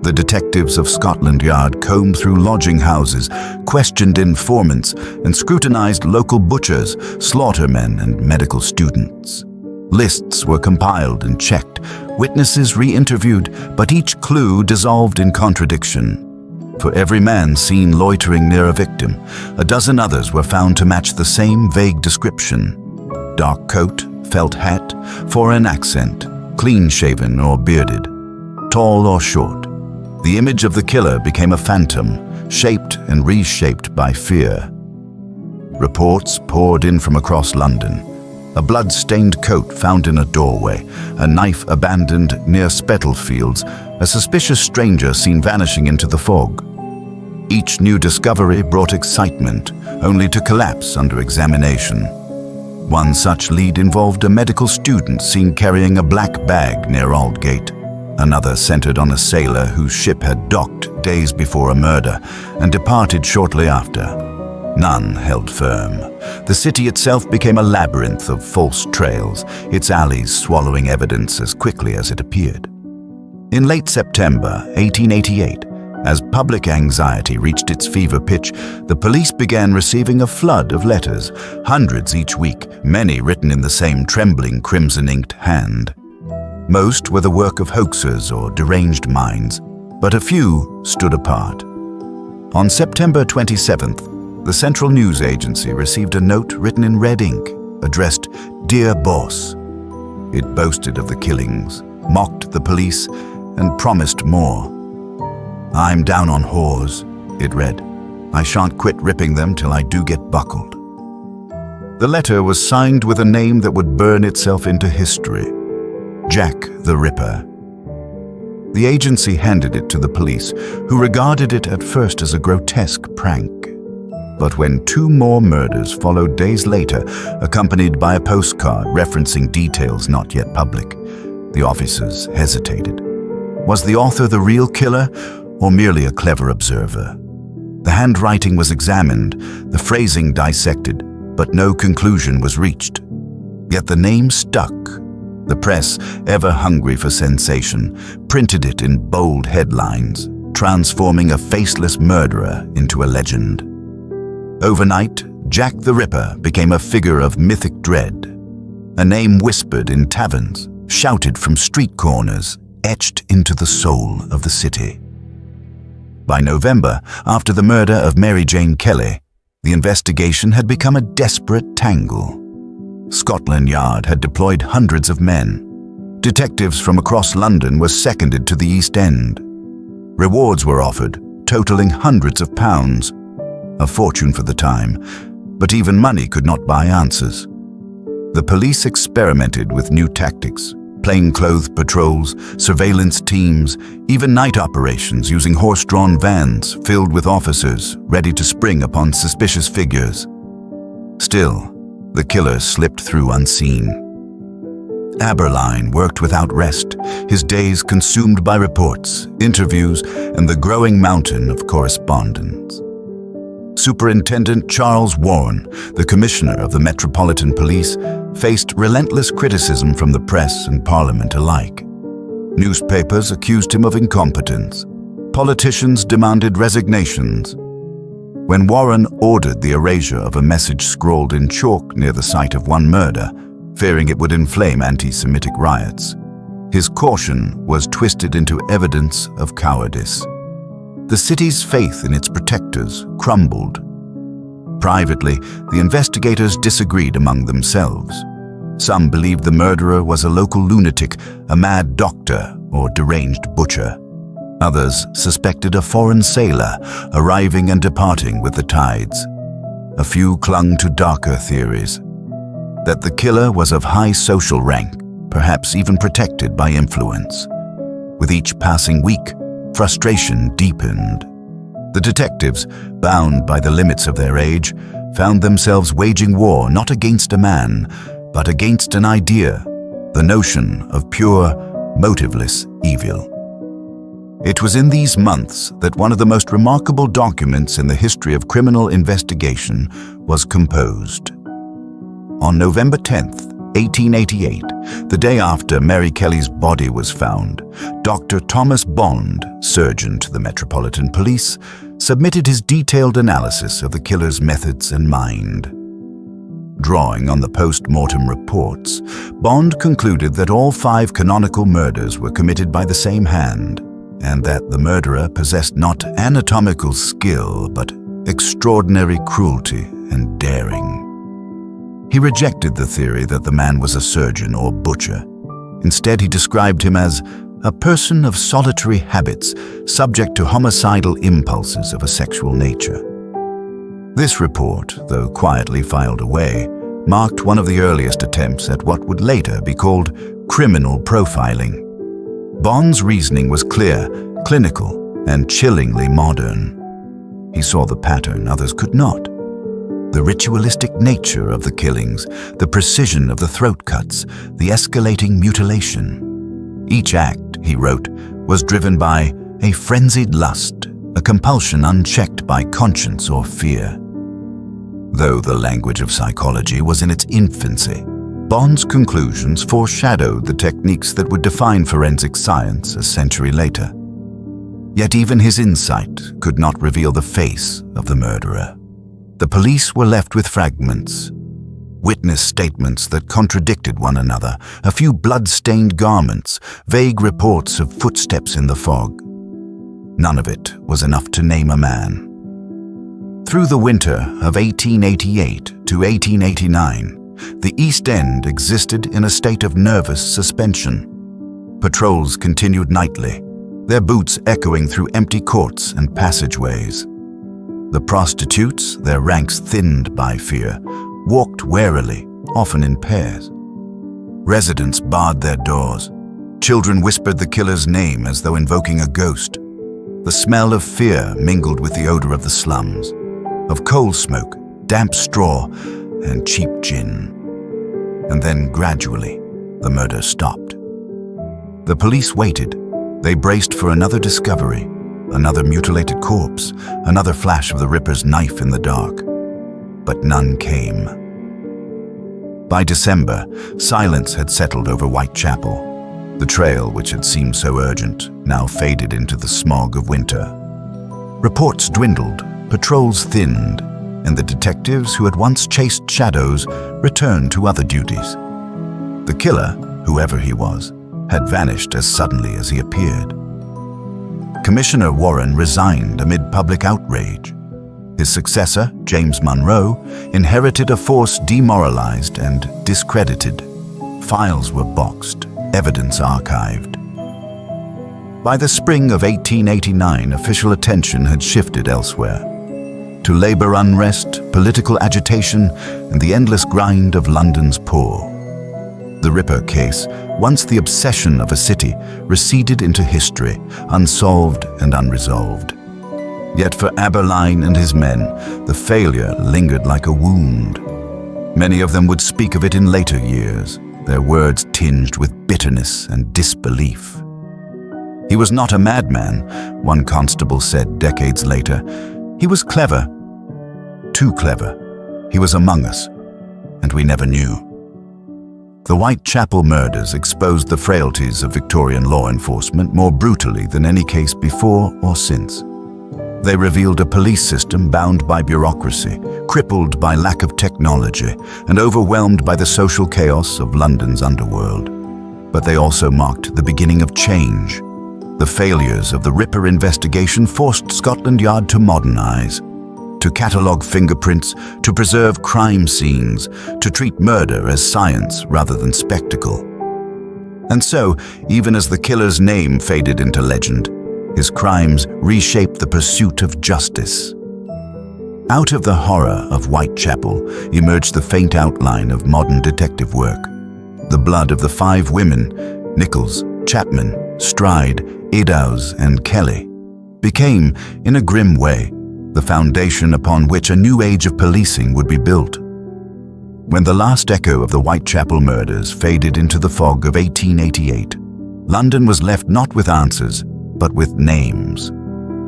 The detectives of Scotland Yard combed through lodging houses, questioned informants, and scrutinized local butchers, slaughtermen, and medical students. Lists were compiled and checked, witnesses re-interviewed, but each clue dissolved in contradiction. For every man seen loitering near a victim, a dozen others were found to match the same vague description: dark coat, felt hat, foreign accent, clean-shaven or bearded, tall or short. The image of the killer became a phantom, shaped and reshaped by fear. Reports poured in from across London. A blood-stained coat found in a doorway, a knife abandoned near Spitalfields, a suspicious stranger seen vanishing into the fog. Each new discovery brought excitement, only to collapse under examination. One such lead involved a medical student seen carrying a black bag near Aldgate. Another centered on a sailor whose ship had docked days before a murder and departed shortly after. None held firm. The city itself became a labyrinth of false trails, its alleys swallowing evidence as quickly as it appeared. In late September 1888, as public anxiety reached its fever pitch, the police began receiving a flood of letters, hundreds each week, many written in the same trembling crimson-inked hand. Most were the work of hoaxers or deranged minds, but a few stood apart. On September 27th, the Central News Agency received a note written in red ink, addressed "Dear Boss." It boasted of the killings, mocked the police, and promised more. "I'm down on whores," it read. "I shan't quit ripping them till I do get buckled." The letter was signed with a name that would burn itself into history: Jack the Ripper. The agency handed it to the police, who regarded it at first as a grotesque prank. But when two more murders followed days later, accompanied by a postcard referencing details not yet public, the officers hesitated. Was the author the real killer, or merely a clever observer? The handwriting was examined, the phrasing dissected, but no conclusion was reached. Yet the name stuck. The press, ever hungry for sensation, printed it in bold headlines, transforming a faceless murderer into a legend. Overnight, Jack the Ripper became a figure of mythic dread, a name whispered in taverns, shouted from street corners, etched into the soul of the city. By November, after the murder of Mary Jane Kelly, the investigation had become a desperate tangle. Scotland Yard had deployed hundreds of men. Detectives from across London were seconded to the East End. Rewards were offered, totaling hundreds of pounds. A fortune for the time, but even money could not buy answers. The police experimented with new tactics: plainclothes patrols, surveillance teams, even night operations using horse-drawn vans filled with officers ready to spring upon suspicious figures. Still, the killer slipped through unseen. Aberline worked without rest, his days consumed by reports, interviews, and the growing mountain of correspondence. Superintendent Charles Warren, the Commissioner of the Metropolitan Police, faced relentless criticism from the press and Parliament alike. Newspapers accused him of incompetence. Politicians demanded resignations. When Warren ordered the erasure of a message scrawled in chalk near the site of one murder, fearing it would inflame anti-Semitic riots, his caution was twisted into evidence of cowardice. The city's faith in its protectors crumbled. Privately, the investigators disagreed among themselves. Some believed the murderer was a local lunatic, a mad doctor, or deranged butcher. Others suspected a foreign sailor, arriving and departing with the tides. A few clung to darker theories: that the killer was of high social rank, perhaps even protected by influence. With each passing week, frustration deepened. The detectives, bound by the limits of their age, found themselves waging war not against a man, but against an idea, the notion of pure, motiveless evil. It was in these months that one of the most remarkable documents in the history of criminal investigation was composed. On November 10th, 1888, the day after Mary Kelly's body was found, Dr. Thomas Bond, surgeon to the Metropolitan Police, submitted his detailed analysis of the killer's methods and mind. Drawing on the post-mortem reports, Bond concluded that all 5 canonical murders were committed by the same hand, and that the murderer possessed not anatomical skill, but extraordinary cruelty and daring. He rejected the theory that the man was a surgeon or butcher. Instead, he described him as a person of solitary habits, subject to homicidal impulses of a sexual nature. This report, though quietly filed away, marked one of the earliest attempts at what would later be called criminal profiling. Bond's reasoning was clear, clinical, and chillingly modern. He saw the pattern others could not. The ritualistic nature of the killings, the precision of the throat cuts, the escalating mutilation. Each act, he wrote, was driven by a frenzied lust, a compulsion unchecked by conscience or fear. Though the language of psychology was in its infancy, Bond's conclusions foreshadowed the techniques that would define forensic science a century later. Yet even his insight could not reveal the face of the murderer. The police were left with fragments, witness statements that contradicted one another, a few blood-stained garments, vague reports of footsteps in the fog. None of it was enough to name a man. Through the winter of 1888 to 1889, the East End existed in a state of nervous suspension. Patrols continued nightly, their boots echoing through empty courts and passageways. The prostitutes, their ranks thinned by fear, walked warily, often in pairs. Residents barred their doors. Children whispered the killer's name as though invoking a ghost. The smell of fear mingled with the odor of the slums, of coal smoke, damp straw, and cheap gin. And then, gradually, the murder stopped. The police waited. They braced for another discovery, another mutilated corpse, another flash of the Ripper's knife in the dark. But none came. By December, silence had settled over Whitechapel. The trail, which had seemed so urgent, now faded into the smog of winter. Reports dwindled, patrols thinned, and the detectives who had once chased shadows returned to other duties. The killer, whoever he was, had vanished as suddenly as he appeared. Commissioner Warren resigned amid public outrage. His successor, James Monroe, inherited a force demoralized and discredited. Files were boxed, evidence archived. By the spring of 1889, official attention had shifted elsewhere, to labor unrest, political agitation, and the endless grind of London's poor. The Ripper case, once the obsession of a city, receded into history, unsolved and unresolved. Yet for Aberline and his men, the failure lingered like a wound. Many of them would speak of it in later years, their words tinged with bitterness and disbelief. He was not a madman, one constable said decades later. He was clever, too clever. He was among us, and we never knew. The Whitechapel murders exposed the frailties of Victorian law enforcement more brutally than any case before or since. They revealed a police system bound by bureaucracy, crippled by lack of technology, and overwhelmed by the social chaos of London's underworld. But they also marked the beginning of change. The failures of the Ripper investigation forced Scotland Yard to modernize, to catalogue fingerprints, to preserve crime scenes, to treat murder as science rather than spectacle. And so, even as the killer's name faded into legend, his crimes reshaped the pursuit of justice. Out of the horror of Whitechapel emerged the faint outline of modern detective work. The blood of the 5 women, Nichols, Chapman, Stride, Eddowes, and Kelly, became, in a grim way, the foundation upon which a new age of policing would be built. When the last echo of the Whitechapel murders faded into the fog of 1888, London was left not with answers, but with names.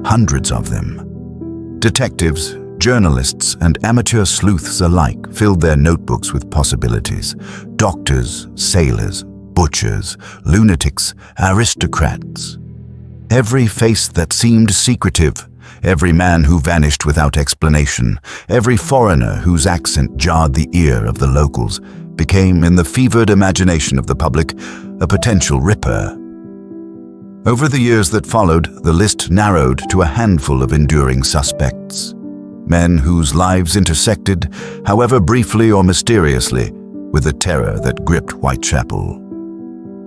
Hundreds of them. Detectives, journalists, and amateur sleuths alike filled their notebooks with possibilities. Doctors, sailors, butchers, lunatics, aristocrats. Every face that seemed secretive, every man who vanished without explanation, every foreigner whose accent jarred the ear of the locals, became, in the fevered imagination of the public, a potential Ripper. Over the years that followed, the list narrowed to a handful of enduring suspects. Men whose lives intersected, however briefly or mysteriously, with the terror that gripped Whitechapel.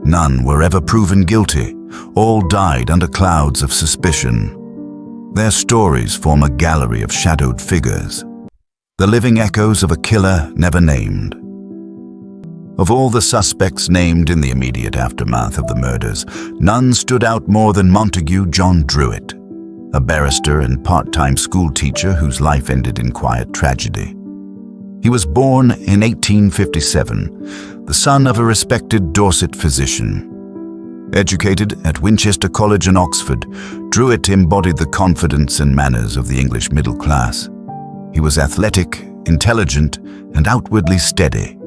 None were ever proven guilty. All died under clouds of suspicion. Their stories form a gallery of shadowed figures, the living echoes of a killer never named. Of all the suspects named in the immediate aftermath of the murders, none stood out more than Montague John Druitt, a barrister and part-time schoolteacher whose life ended in quiet tragedy. He was born in 1857, the son of a respected Dorset physician. Educated at Winchester College and Oxford, Druitt embodied the confidence and manners of the English middle class. He was athletic, intelligent, and outwardly steady,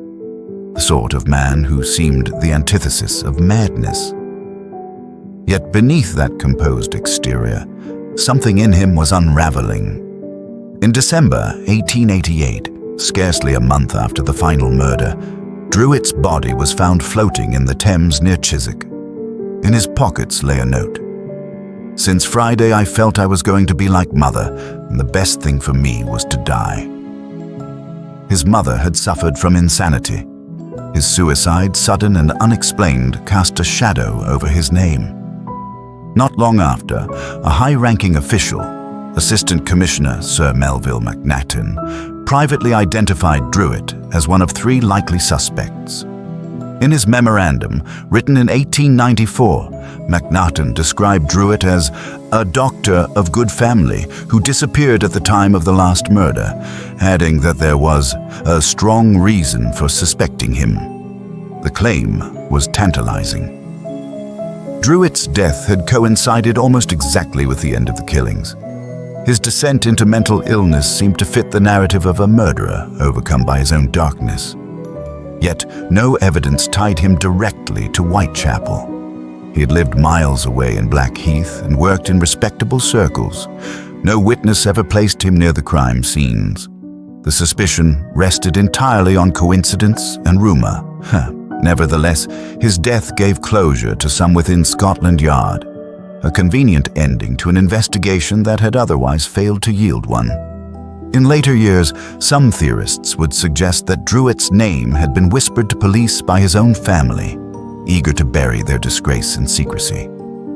the sort of man who seemed the antithesis of madness. Yet beneath that composed exterior, something in him was unraveling. In December 1888, scarcely a month after the final murder, Druitt's body was found floating in the Thames near Chiswick. In his pockets lay a note. "Since Friday I felt I was going to be like Mother, and the best thing for me was to die." His mother had suffered from insanity. His suicide, sudden and unexplained, cast a shadow over his name. Not long after, a high-ranking official, Assistant Commissioner Sir Melville Macnaghten, privately identified Druitt as one of 3 likely suspects. In his memorandum, written in 1894, Macnaghten described Druitt as a doctor of good family who disappeared at the time of the last murder, adding that there was a strong reason for suspecting him. The claim was tantalizing. Druitt's death had coincided almost exactly with the end of the killings. His descent into mental illness seemed to fit the narrative of a murderer overcome by his own darkness. Yet no evidence tied him directly to Whitechapel. He had lived miles away in Blackheath and worked in respectable circles. No witness ever placed him near the crime scenes. The suspicion rested entirely on coincidence and rumor. Nevertheless, his death gave closure to some within Scotland Yard, a convenient ending to an investigation that had otherwise failed to yield one. In later years, some theorists would suggest that Druitt's name had been whispered to police by his own family, eager to bury their disgrace in secrecy.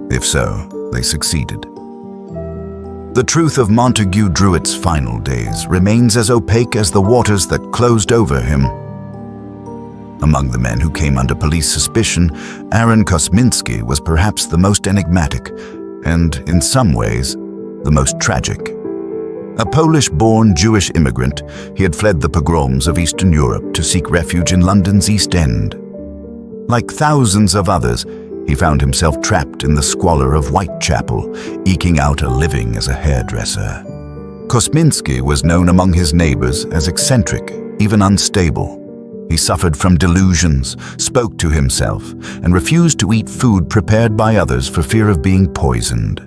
If so, they succeeded. The truth of Montague Druitt's final days remains as opaque as the waters that closed over him. Among the men who came under police suspicion, Aaron Kosminski was perhaps the most enigmatic and, in some ways, the most tragic. A Polish-born Jewish immigrant, he had fled the pogroms of Eastern Europe to seek refuge in London's East End. Like thousands of others, he found himself trapped in the squalor of Whitechapel, eking out a living as a hairdresser. Kosminski was known among his neighbors as eccentric, even unstable. He suffered from delusions, spoke to himself, and refused to eat food prepared by others for fear of being poisoned.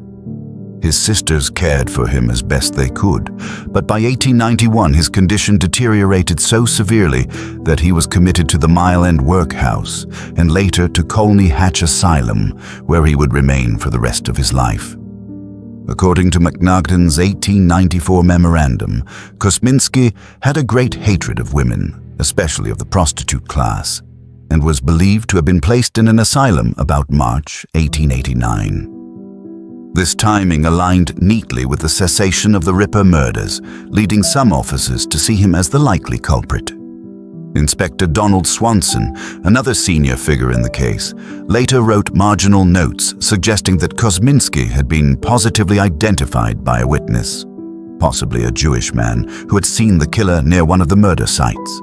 His sisters cared for him as best they could, but by 1891 his condition deteriorated so severely that he was committed to the Mile End Workhouse and later to Colney Hatch Asylum, where he would remain for the rest of his life. According to Macnaghten's 1894 memorandum, Kosminski had a great hatred of women, especially of the prostitute class, and was believed to have been placed in an asylum about March 1889. This timing aligned neatly with the cessation of the Ripper murders, leading some officers to see him as the likely culprit. Inspector Donald Swanson, another senior figure in the case, later wrote marginal notes suggesting that Kosminski had been positively identified by a witness, possibly a Jewish man who had seen the killer near one of the murder sites.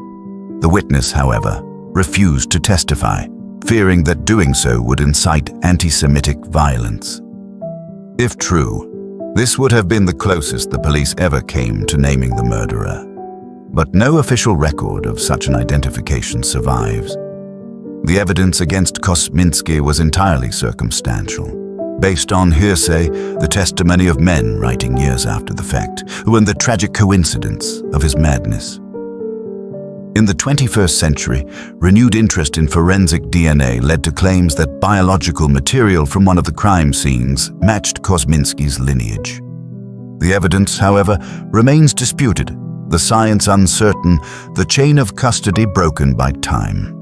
The witness, however, refused to testify, fearing that doing so would incite anti-Semitic violence. If true, this would have been the closest the police ever came to naming the murderer. But no official record of such an identification survives. The evidence against Kosminski was entirely circumstantial, based on hearsay, the testimony of men writing years after the fact, and the tragic coincidence of his madness. In the 21st century, renewed interest in forensic DNA led to claims that biological material from one of the crime scenes matched Kosminski's lineage. The evidence, however, remains disputed, the science uncertain, the chain of custody broken by time.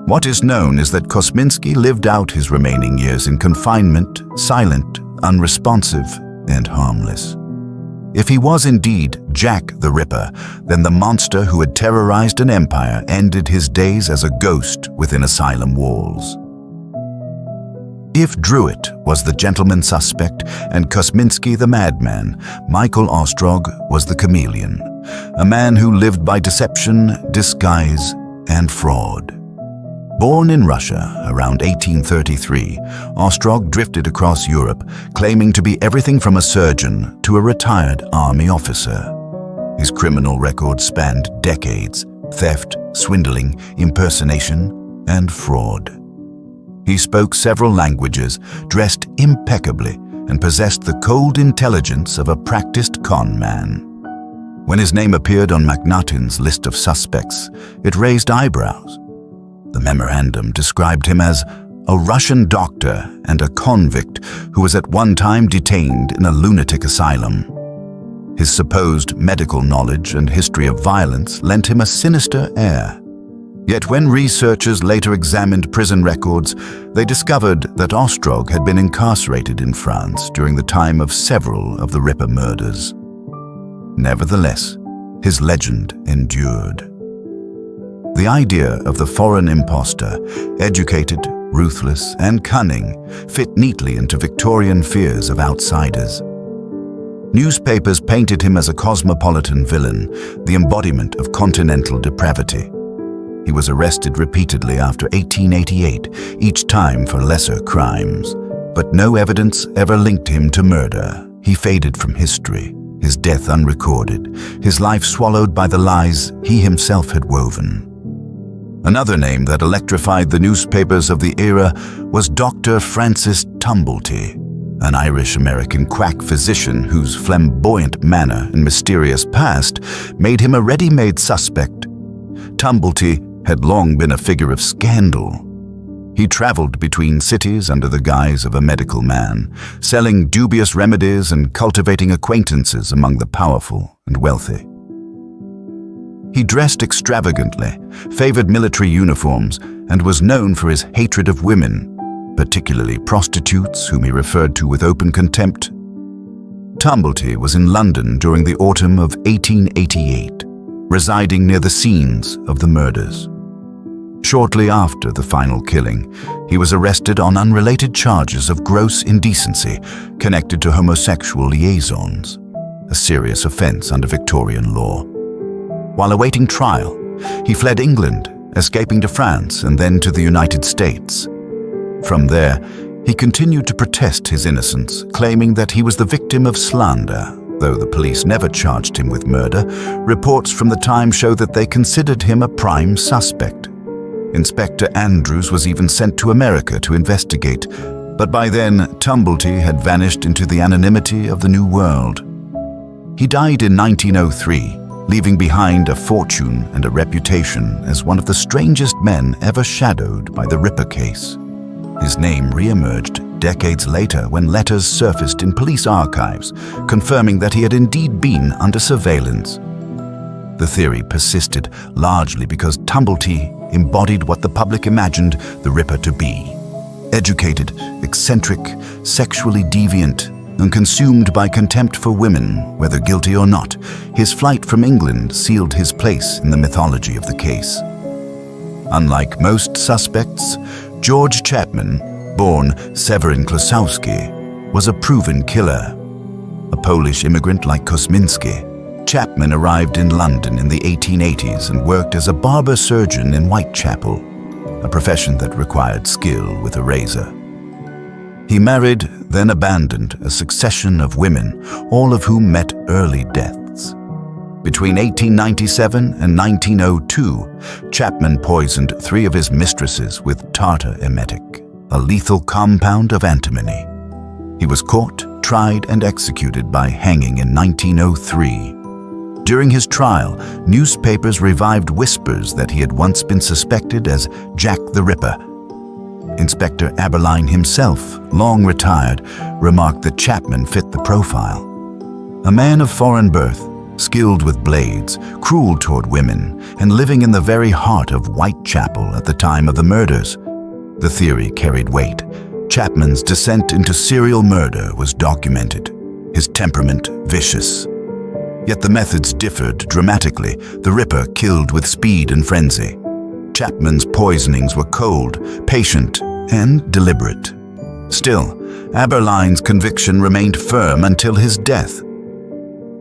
What is known is that Kosminski lived out his remaining years in confinement, silent, unresponsive, and harmless. If he was indeed Jack the Ripper, then the monster who had terrorized an empire ended his days as a ghost within asylum walls. If Druitt was the gentleman suspect and Kosminski the madman, Michael Ostrog was the chameleon, a man who lived by deception, disguise, and fraud. Born in Russia around 1833, Ostrog drifted across Europe, claiming to be everything from a surgeon to a retired army officer. His criminal record spanned decades: theft, swindling, impersonation, and fraud. He spoke several languages, dressed impeccably, and possessed the cold intelligence of a practiced con man. When his name appeared on Macnaghten's list of suspects, it raised eyebrows. The memorandum described him as a Russian doctor and a convict who was at one time detained in a lunatic asylum. His supposed medical knowledge and history of violence lent him a sinister air. Yet when researchers later examined prison records, they discovered that Ostrog had been incarcerated in France during the time of several of the Ripper murders. Nevertheless, his legend endured. The idea of the foreign imposter, educated, ruthless, and cunning, fit neatly into Victorian fears of outsiders. Newspapers painted him as a cosmopolitan villain, the embodiment of continental depravity. He was arrested repeatedly after 1888, each time for lesser crimes. But no evidence ever linked him to murder. He faded from history, his death unrecorded, his life swallowed by the lies he himself had woven. Another name that electrified the newspapers of the era was Dr. Francis Tumblety, an Irish-American quack physician whose flamboyant manner and mysterious past made him a ready-made suspect. Tumblety had long been a figure of scandal. He traveled between cities under the guise of a medical man, selling dubious remedies and cultivating acquaintances among the powerful and wealthy. He dressed extravagantly, favored military uniforms, and was known for his hatred of women, particularly prostitutes whom he referred to with open contempt. Tumblety was in London during the autumn of 1888, residing near the scenes of the murders. Shortly after the final killing, he was arrested on unrelated charges of gross indecency connected to homosexual liaisons, a serious offense under Victorian law. While awaiting trial, he fled England, escaping to France and then to the United States. From there, he continued to protest his innocence, claiming that he was the victim of slander. Though the police never charged him with murder, reports from the time show that they considered him a prime suspect. Inspector Andrews was even sent to America to investigate, but by then Tumblety had vanished into the anonymity of the New World. He died in 1903, leaving behind a fortune and a reputation as one of the strangest men ever shadowed by the Ripper case. His name re-emerged decades later when letters surfaced in police archives, confirming that he had indeed been under surveillance. The theory persisted largely because Tumblety embodied what the public imagined the Ripper to be: educated, eccentric, sexually deviant, and consumed by contempt for women, whether guilty or not. His flight from England sealed his place in the mythology of the case. Unlike most suspects, George Chapman, born Severin Klosowski, was a proven killer. A Polish immigrant like Kosminski, Chapman arrived in London in the 1880s and worked as a barber surgeon in Whitechapel, a profession that required skill with a razor. He married, then abandoned a succession of women, all of whom met early deaths. Between 1897 and 1902, Chapman poisoned 3 of his mistresses with tartar emetic, a lethal compound of antimony. He was caught, tried, and executed by hanging in 1903. During his trial, newspapers revived whispers that he had once been suspected as Jack the Ripper. Inspector Aberline himself, long retired, remarked that Chapman fit the profile. A man of foreign birth, skilled with blades, cruel toward women, and living in the very heart of Whitechapel at the time of the murders. The theory carried weight. Chapman's descent into serial murder was documented, his temperament vicious. Yet the methods differed dramatically. The Ripper killed with speed and frenzy. Chapman's poisonings were cold, patient, and deliberate. Still, Aberline's conviction remained firm until his death.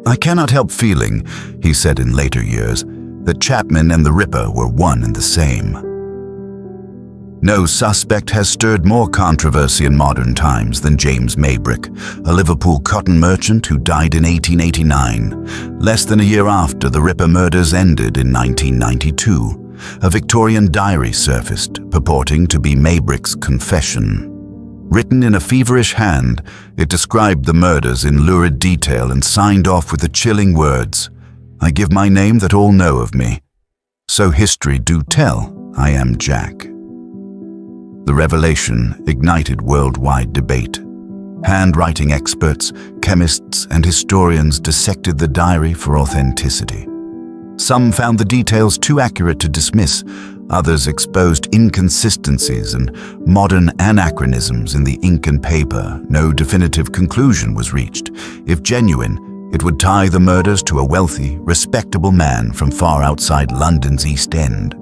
"I cannot help feeling," he said in later years, "that Chapman and the Ripper were one and the same." No suspect has stirred more controversy in modern times than James Maybrick, a Liverpool cotton merchant who died in 1889. Less than a year after the Ripper murders ended in 1992, a Victorian diary surfaced purporting to be Maybrick's confession. Written in a feverish hand, it described the murders in lurid detail and signed off with the chilling words, "I give my name that all know of me. So history do tell, I am Jack." The revelation ignited worldwide debate. Handwriting experts, chemists, and historians dissected the diary for authenticity. Some found the details too accurate to dismiss. Others exposed inconsistencies and modern anachronisms in the ink and paper. No definitive conclusion was reached. If genuine, it would tie the murders to a wealthy, respectable man from far outside London's East End.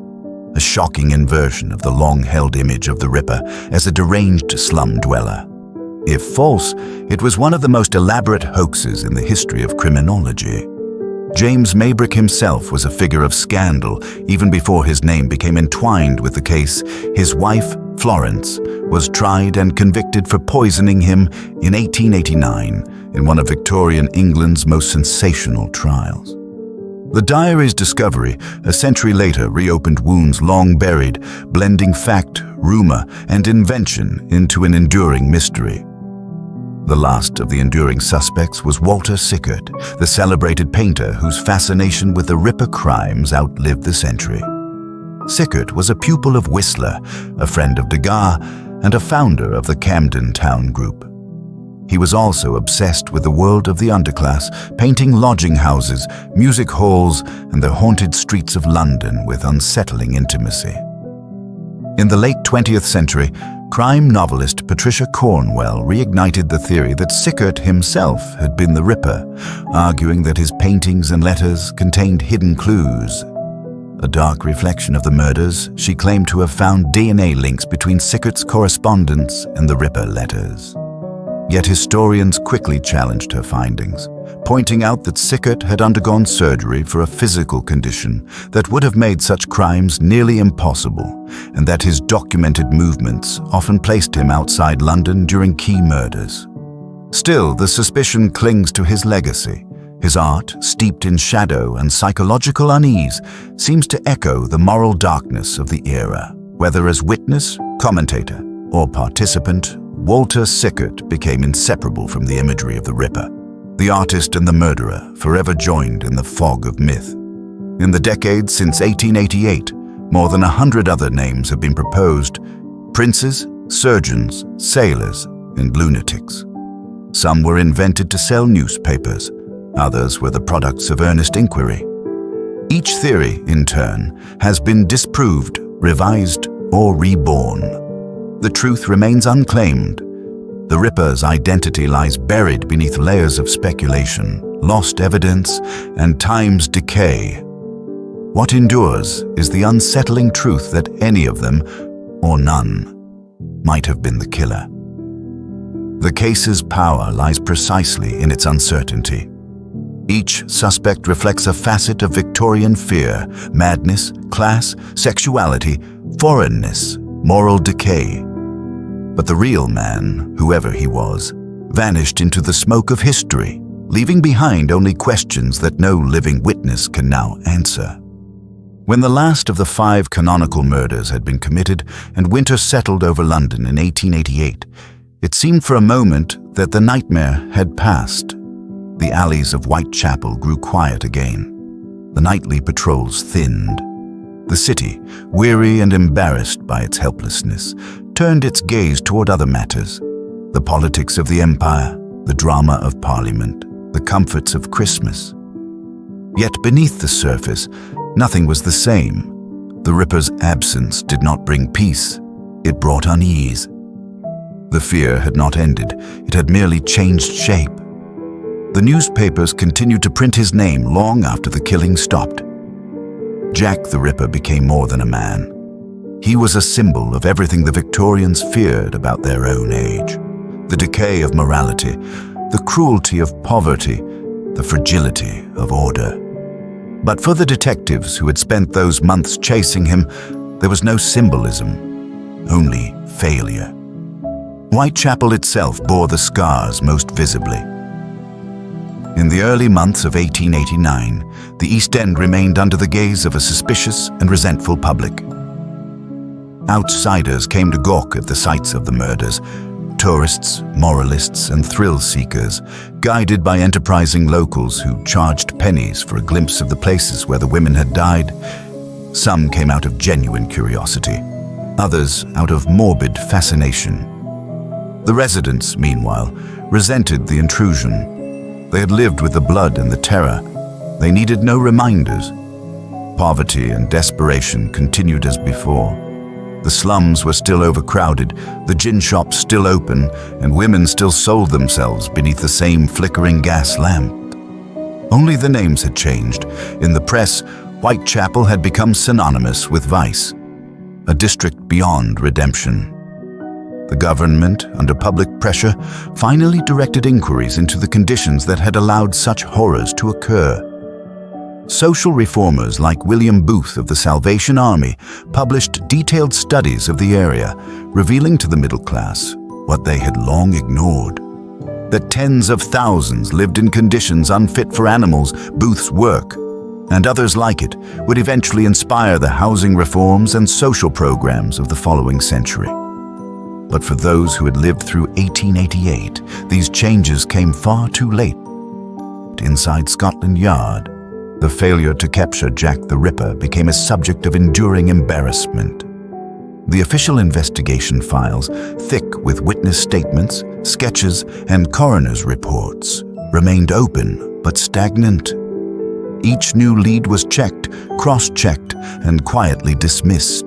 A shocking inversion of the long-held image of the Ripper as a deranged slum dweller. If false, it was one of the most elaborate hoaxes in the history of criminology. James Maybrick himself was a figure of scandal even before his name became entwined with the case. His wife, Florence, was tried and convicted for poisoning him in 1889 in one of Victorian England's most sensational trials. The diary's discovery, a century later, reopened wounds long buried, blending fact, rumor, and invention into an enduring mystery. The last of the enduring suspects was Walter Sickert, the celebrated painter whose fascination with the Ripper crimes outlived the century. Sickert was a pupil of Whistler, a friend of Degas, and a founder of the Camden Town Group. He was also obsessed with the world of the underclass, painting lodging houses, music halls, and the haunted streets of London with unsettling intimacy. In the late 20th century, crime novelist Patricia Cornwell reignited the theory that Sickert himself had been the Ripper, arguing that his paintings and letters contained hidden clues. A dark reflection of the murders, she claimed to have found DNA links between Sickert's correspondence and the Ripper letters. Yet historians quickly challenged her findings, pointing out that Sickert had undergone surgery for a physical condition that would have made such crimes nearly impossible, and that his documented movements often placed him outside London during key murders. Still, the suspicion clings to his legacy. His art, steeped in shadow and psychological unease, seems to echo the moral darkness of the era. Whether as witness, commentator, or participant, Walter Sickert became inseparable from the imagery of the Ripper, the artist and the murderer forever joined in the fog of myth. In the decades since 1888, more than 100 other names have been proposed: princes, surgeons, sailors, and lunatics. Some were invented to sell newspapers, others were the products of earnest inquiry. Each theory, in turn, has been disproved, revised, or reborn. The truth remains unclaimed. The Ripper's identity lies buried beneath layers of speculation, lost evidence, and time's decay. What endures is the unsettling truth that any of them, or none, might have been the killer. The case's power lies precisely in its uncertainty. Each suspect reflects a facet of Victorian fear, madness, class, sexuality, foreignness, moral decay. But the real man, whoever he was, vanished into the smoke of history, leaving behind only questions that no living witness can now answer. When the last of the 5 canonical murders had been committed and winter settled over London in 1888, it seemed for a moment that the nightmare had passed. The alleys of Whitechapel grew quiet again. The nightly patrols thinned. The city, weary and embarrassed by its helplessness, turned its gaze toward other matters: the politics of the empire, the drama of Parliament, the comforts of Christmas. Yet beneath the surface, nothing was the same. The Ripper's absence did not bring peace, it brought unease. The fear had not ended, it had merely changed shape. The newspapers continued to print his name long after the killing stopped. Jack the Ripper became more than a man. He was a symbol of everything the Victorians feared about their own age: the decay of morality, the cruelty of poverty, the fragility of order. But for the detectives who had spent those months chasing him, there was no symbolism, only failure. Whitechapel itself bore the scars most visibly. In the early months of 1889, the East End remained under the gaze of a suspicious and resentful public. Outsiders came to gawk at the sites of the murders: tourists, moralists, and thrill-seekers, guided by enterprising locals who charged pennies for a glimpse of the places where the women had died. Some came out of genuine curiosity, others out of morbid fascination. The residents, meanwhile, resented the intrusion. They had lived with the blood and the terror. They needed no reminders. Poverty and desperation continued as before. The slums were still overcrowded, the gin shops still open, and women still sold themselves beneath the same flickering gas lamp. Only the names had changed. In the press, Whitechapel had become synonymous with vice, a district beyond redemption. The government, under public pressure, finally directed inquiries into the conditions that had allowed such horrors to occur. Social reformers like William Booth of the Salvation Army published detailed studies of the area, revealing to the middle class what they had long ignored: that tens of thousands lived in conditions unfit for animals. Booth's work, and others like it, would eventually inspire the housing reforms and social programs of the following century. But for those who had lived through 1888, these changes came far too late. Inside Scotland Yard, the failure to capture Jack the Ripper became a subject of enduring embarrassment. The official investigation files, thick with witness statements, sketches, and coroner's reports, remained open but stagnant. Each new lead was checked, cross-checked, and quietly dismissed.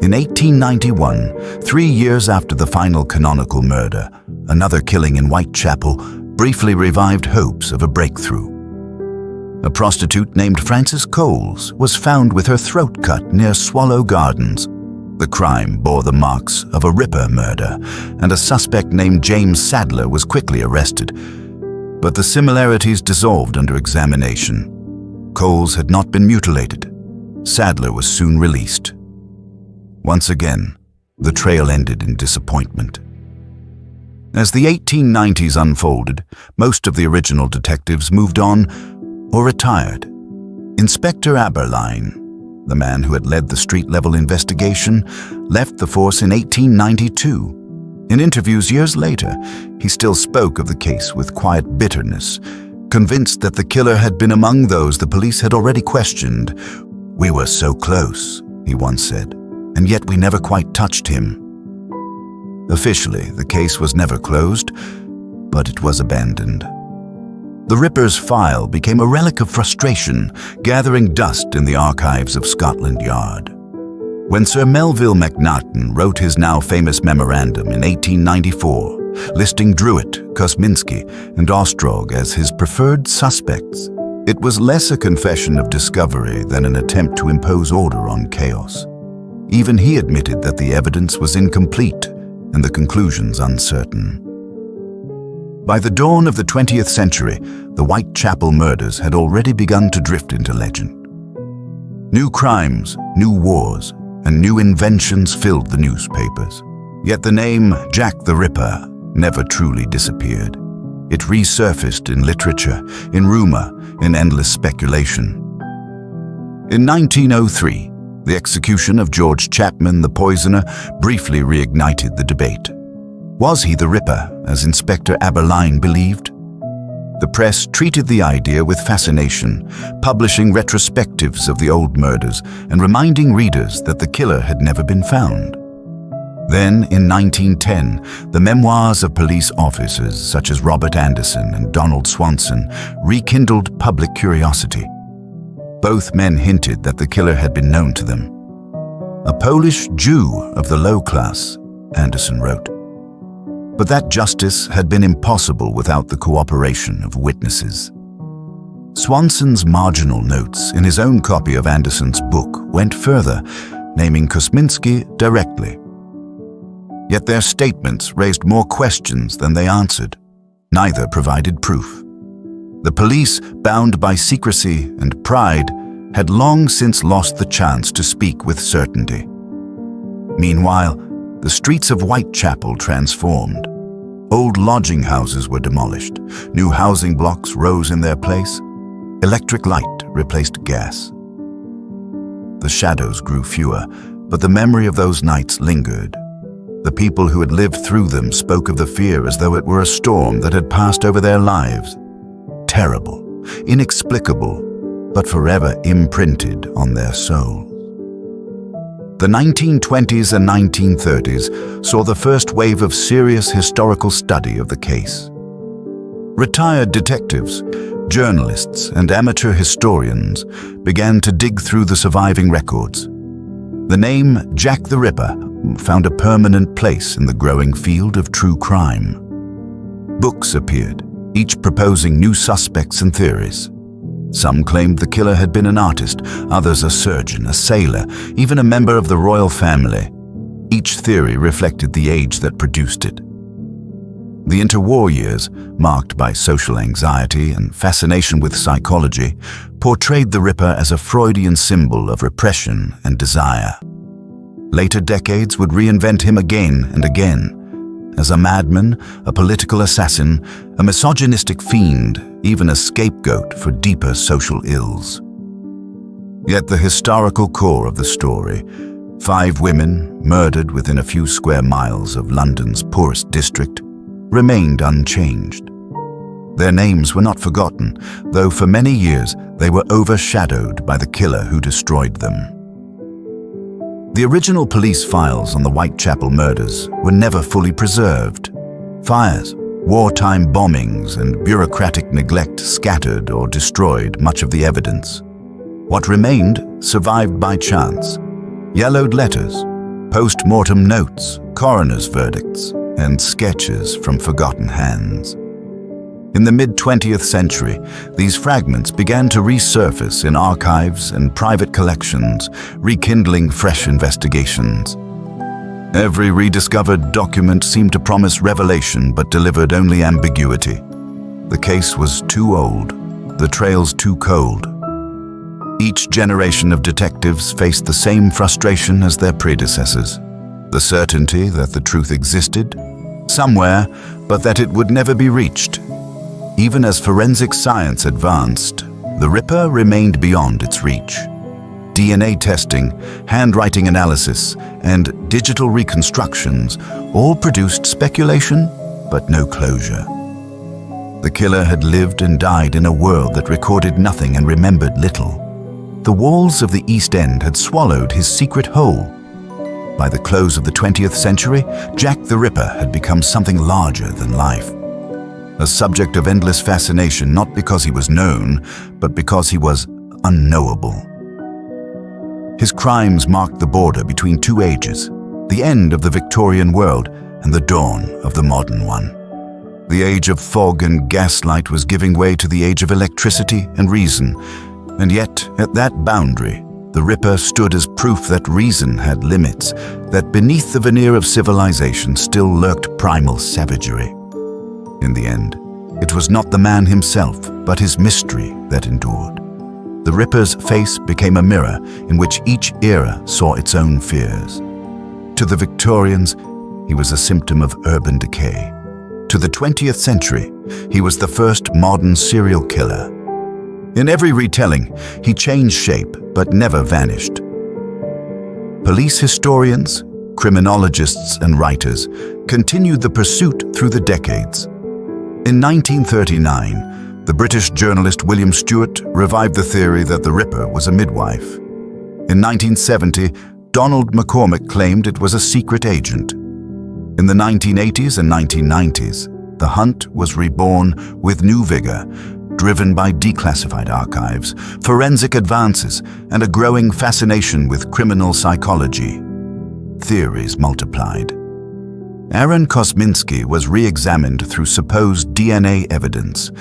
In 1891, 3 years after the final canonical murder, another killing in Whitechapel briefly revived hopes of a breakthrough. A prostitute named Frances Coles was found with her throat cut near Swallow Gardens. The crime bore the marks of a Ripper murder, and a suspect named James Sadler was quickly arrested. But the similarities dissolved under examination. Coles had not been mutilated. Sadler was soon released. Once again, the trail ended in disappointment. As the 1890s unfolded, most of the original detectives moved on or retired. Inspector Aberline, the man who had led the street-level investigation, left the force in 1892. In interviews years later, he still spoke of the case with quiet bitterness, convinced that the killer had been among those the police had already questioned. "We were so close," he once said, "and yet we never quite touched him." Officially, the case was never closed, but it was abandoned. The Ripper's file became a relic of frustration, gathering dust in the archives of Scotland Yard. When Sir Melville Macnaghten wrote his now famous memorandum in 1894, listing Druitt, Kosminski, and Ostrog as his preferred suspects, it was less a confession of discovery than an attempt to impose order on chaos. Even he admitted that the evidence was incomplete and the conclusions uncertain. By the dawn of the 20th century, the Whitechapel murders had already begun to drift into legend. New crimes, new wars, and new inventions filled the newspapers. Yet the name Jack the Ripper never truly disappeared. It resurfaced in literature, in rumor, in endless speculation. In 1903, the execution of George Chapman the Poisoner briefly reignited the debate. Was he the Ripper, as Inspector Aberline believed? The press treated the idea with fascination, publishing retrospectives of the old murders and reminding readers that the killer had never been found. Then, in 1910, the memoirs of police officers such as Robert Anderson and Donald Swanson rekindled public curiosity. Both men hinted that the killer had been known to them. "A Polish Jew of the low class," Anderson wrote. But that justice had been impossible without the cooperation of witnesses. Swanson's marginal notes in his own copy of Anderson's book went further, naming Kosminski directly. Yet their statements raised more questions than they answered. Neither provided proof. The police, bound by secrecy and pride, had long since lost the chance to speak with certainty. Meanwhile, the streets of Whitechapel transformed. Old lodging houses were demolished. New housing blocks rose in their place. Electric light replaced gas. The shadows grew fewer, but the memory of those nights lingered. The people who had lived through them spoke of the fear as though it were a storm that had passed over their lives. Terrible, inexplicable, but forever imprinted on their souls. The 1920s and 1930s saw the first wave of serious historical study of the case. Retired detectives, journalists, and amateur historians began to dig through the surviving records. The name Jack the Ripper found a permanent place in the growing field of true crime. Books appeared, each proposing new suspects and theories. Some claimed the killer had been an artist, others a surgeon, a sailor, even a member of the royal family. Each theory reflected the age that produced it. The interwar years, marked by social anxiety and fascination with psychology, portrayed the Ripper as a Freudian symbol of repression and desire. Later decades would reinvent him again and again, as a madman, a political assassin, a misogynistic fiend, even a scapegoat for deeper social ills. Yet the historical core of the story, 5 women murdered within a few square miles of London's poorest district, remained unchanged. Their names were not forgotten, though for many years they were overshadowed by the killer who destroyed them. The original police files on the Whitechapel murders were never fully preserved. Fires, wartime bombings, and bureaucratic neglect scattered or destroyed much of the evidence. What remained survived by chance. Yellowed letters, post-mortem notes, coroner's verdicts, and sketches from forgotten hands. In the mid-20th century, these fragments began to resurface in archives and private collections, rekindling fresh investigations. Every rediscovered document seemed to promise revelation but delivered only ambiguity. The case was too old, the trails too cold. Each generation of detectives faced the same frustration as their predecessors: the certainty that the truth existed somewhere, but that it would never be reached. Even as forensic science advanced, the Ripper remained beyond its reach. DNA testing, handwriting analysis, and digital reconstructions all produced speculation, but no closure. The killer had lived and died in a world that recorded nothing and remembered little. The walls of the East End had swallowed his secret whole. By the close of the 20th century, Jack the Ripper had become something larger than life. A subject of endless fascination, not because he was known, but because he was unknowable. His crimes marked the border between 2 ages, the end of the Victorian world and the dawn of the modern one. The age of fog and gaslight was giving way to the age of electricity and reason, and yet, at that boundary, the Ripper stood as proof that reason had limits, that beneath the veneer of civilization still lurked primal savagery. In the end, it was not the man himself, but his mystery that endured. The Ripper's face became a mirror in which each era saw its own fears. To the Victorians, he was a symptom of urban decay. To the 20th century, he was the first modern serial killer. In every retelling, he changed shape but never vanished. Police historians, criminologists, and writers continued the pursuit through the decades. In 1939, the British journalist William Stewart revived the theory that the Ripper was a midwife. In 1970, Donald McCormick claimed it was a secret agent. In the 1980s and 1990s, the hunt was reborn with new vigor, driven by declassified archives, forensic advances, and a growing fascination with criminal psychology. Theories multiplied. Aaron Kosminski was re-examined through supposed DNA evidence.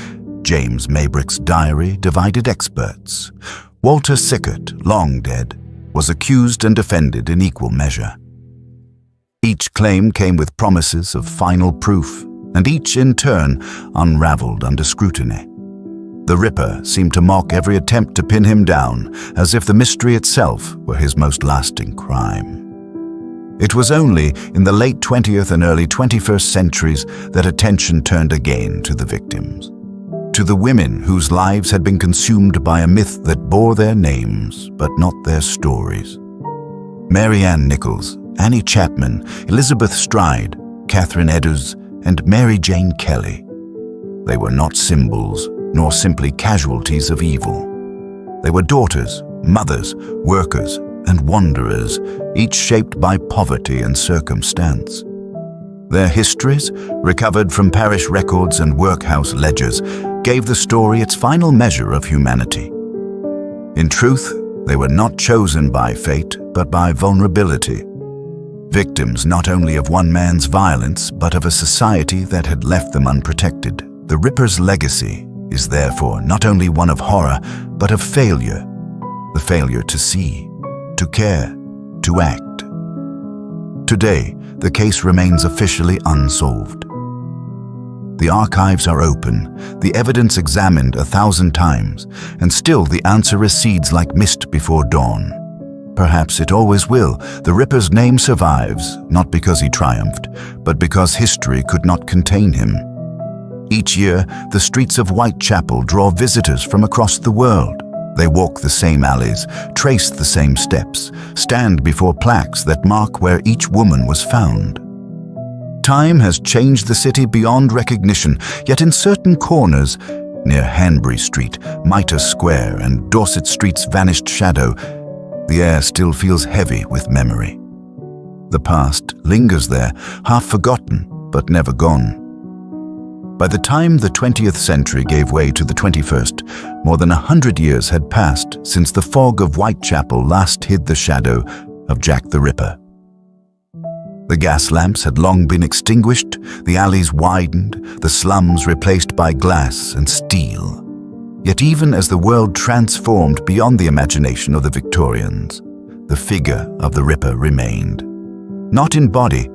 James Maybrick's diary divided experts. Walter Sickert, long dead, was accused and defended in equal measure. Each claim came with promises of final proof, and each in turn unraveled under scrutiny. The Ripper seemed to mock every attempt to pin him down, as if the mystery itself were his most lasting crime. It was only in the late 20th and early 21st centuries that attention turned again to the victims, to the women whose lives had been consumed by a myth that bore their names but not their stories. Mary Ann Nichols, Annie Chapman, Elizabeth Stride, Catherine Eddowes, and Mary Jane Kelly. They were not symbols, nor simply casualties of evil. They were daughters, mothers, workers, and wanderers, each shaped by poverty and circumstance. Their histories, recovered from parish records and workhouse ledgers, gave the story its final measure of humanity. In truth, they were not chosen by fate, but by vulnerability. Victims not only of one man's violence, but of a society that had left them unprotected. The Ripper's legacy is therefore not only one of horror, but of failure. The failure to see, to care, to act. Today, the case remains officially unsolved. The archives are open, the evidence examined 1,000 times, and still the answer recedes like mist before dawn. Perhaps it always will. The Ripper's name survives, not because he triumphed, but because history could not contain him. Each year, the streets of Whitechapel draw visitors from across the world. They walk the same alleys, trace the same steps, stand before plaques that mark where each woman was found. Time has changed the city beyond recognition, yet in certain corners, near Hanbury Street, Mitre Square, and Dorset Street's vanished shadow, the air still feels heavy with memory. The past lingers there, half forgotten, but never gone. By the time the 20th century gave way to the 21st, more than 100 years had passed since the fog of Whitechapel last hid the shadow of Jack the Ripper. The gas lamps had long been extinguished, the alleys widened, the slums replaced by glass and steel. Yet even as the world transformed beyond the imagination of the Victorians, the figure of the Ripper remained. Not in body,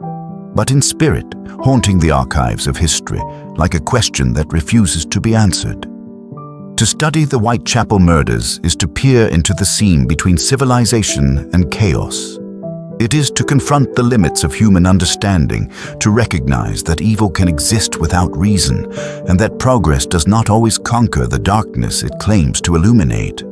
but in spirit, haunting the archives of history, like a question that refuses to be answered. To study the Whitechapel murders is to peer into the seam between civilization and chaos. It is to confront the limits of human understanding, to recognize that evil can exist without reason, and that progress does not always conquer the darkness it claims to illuminate.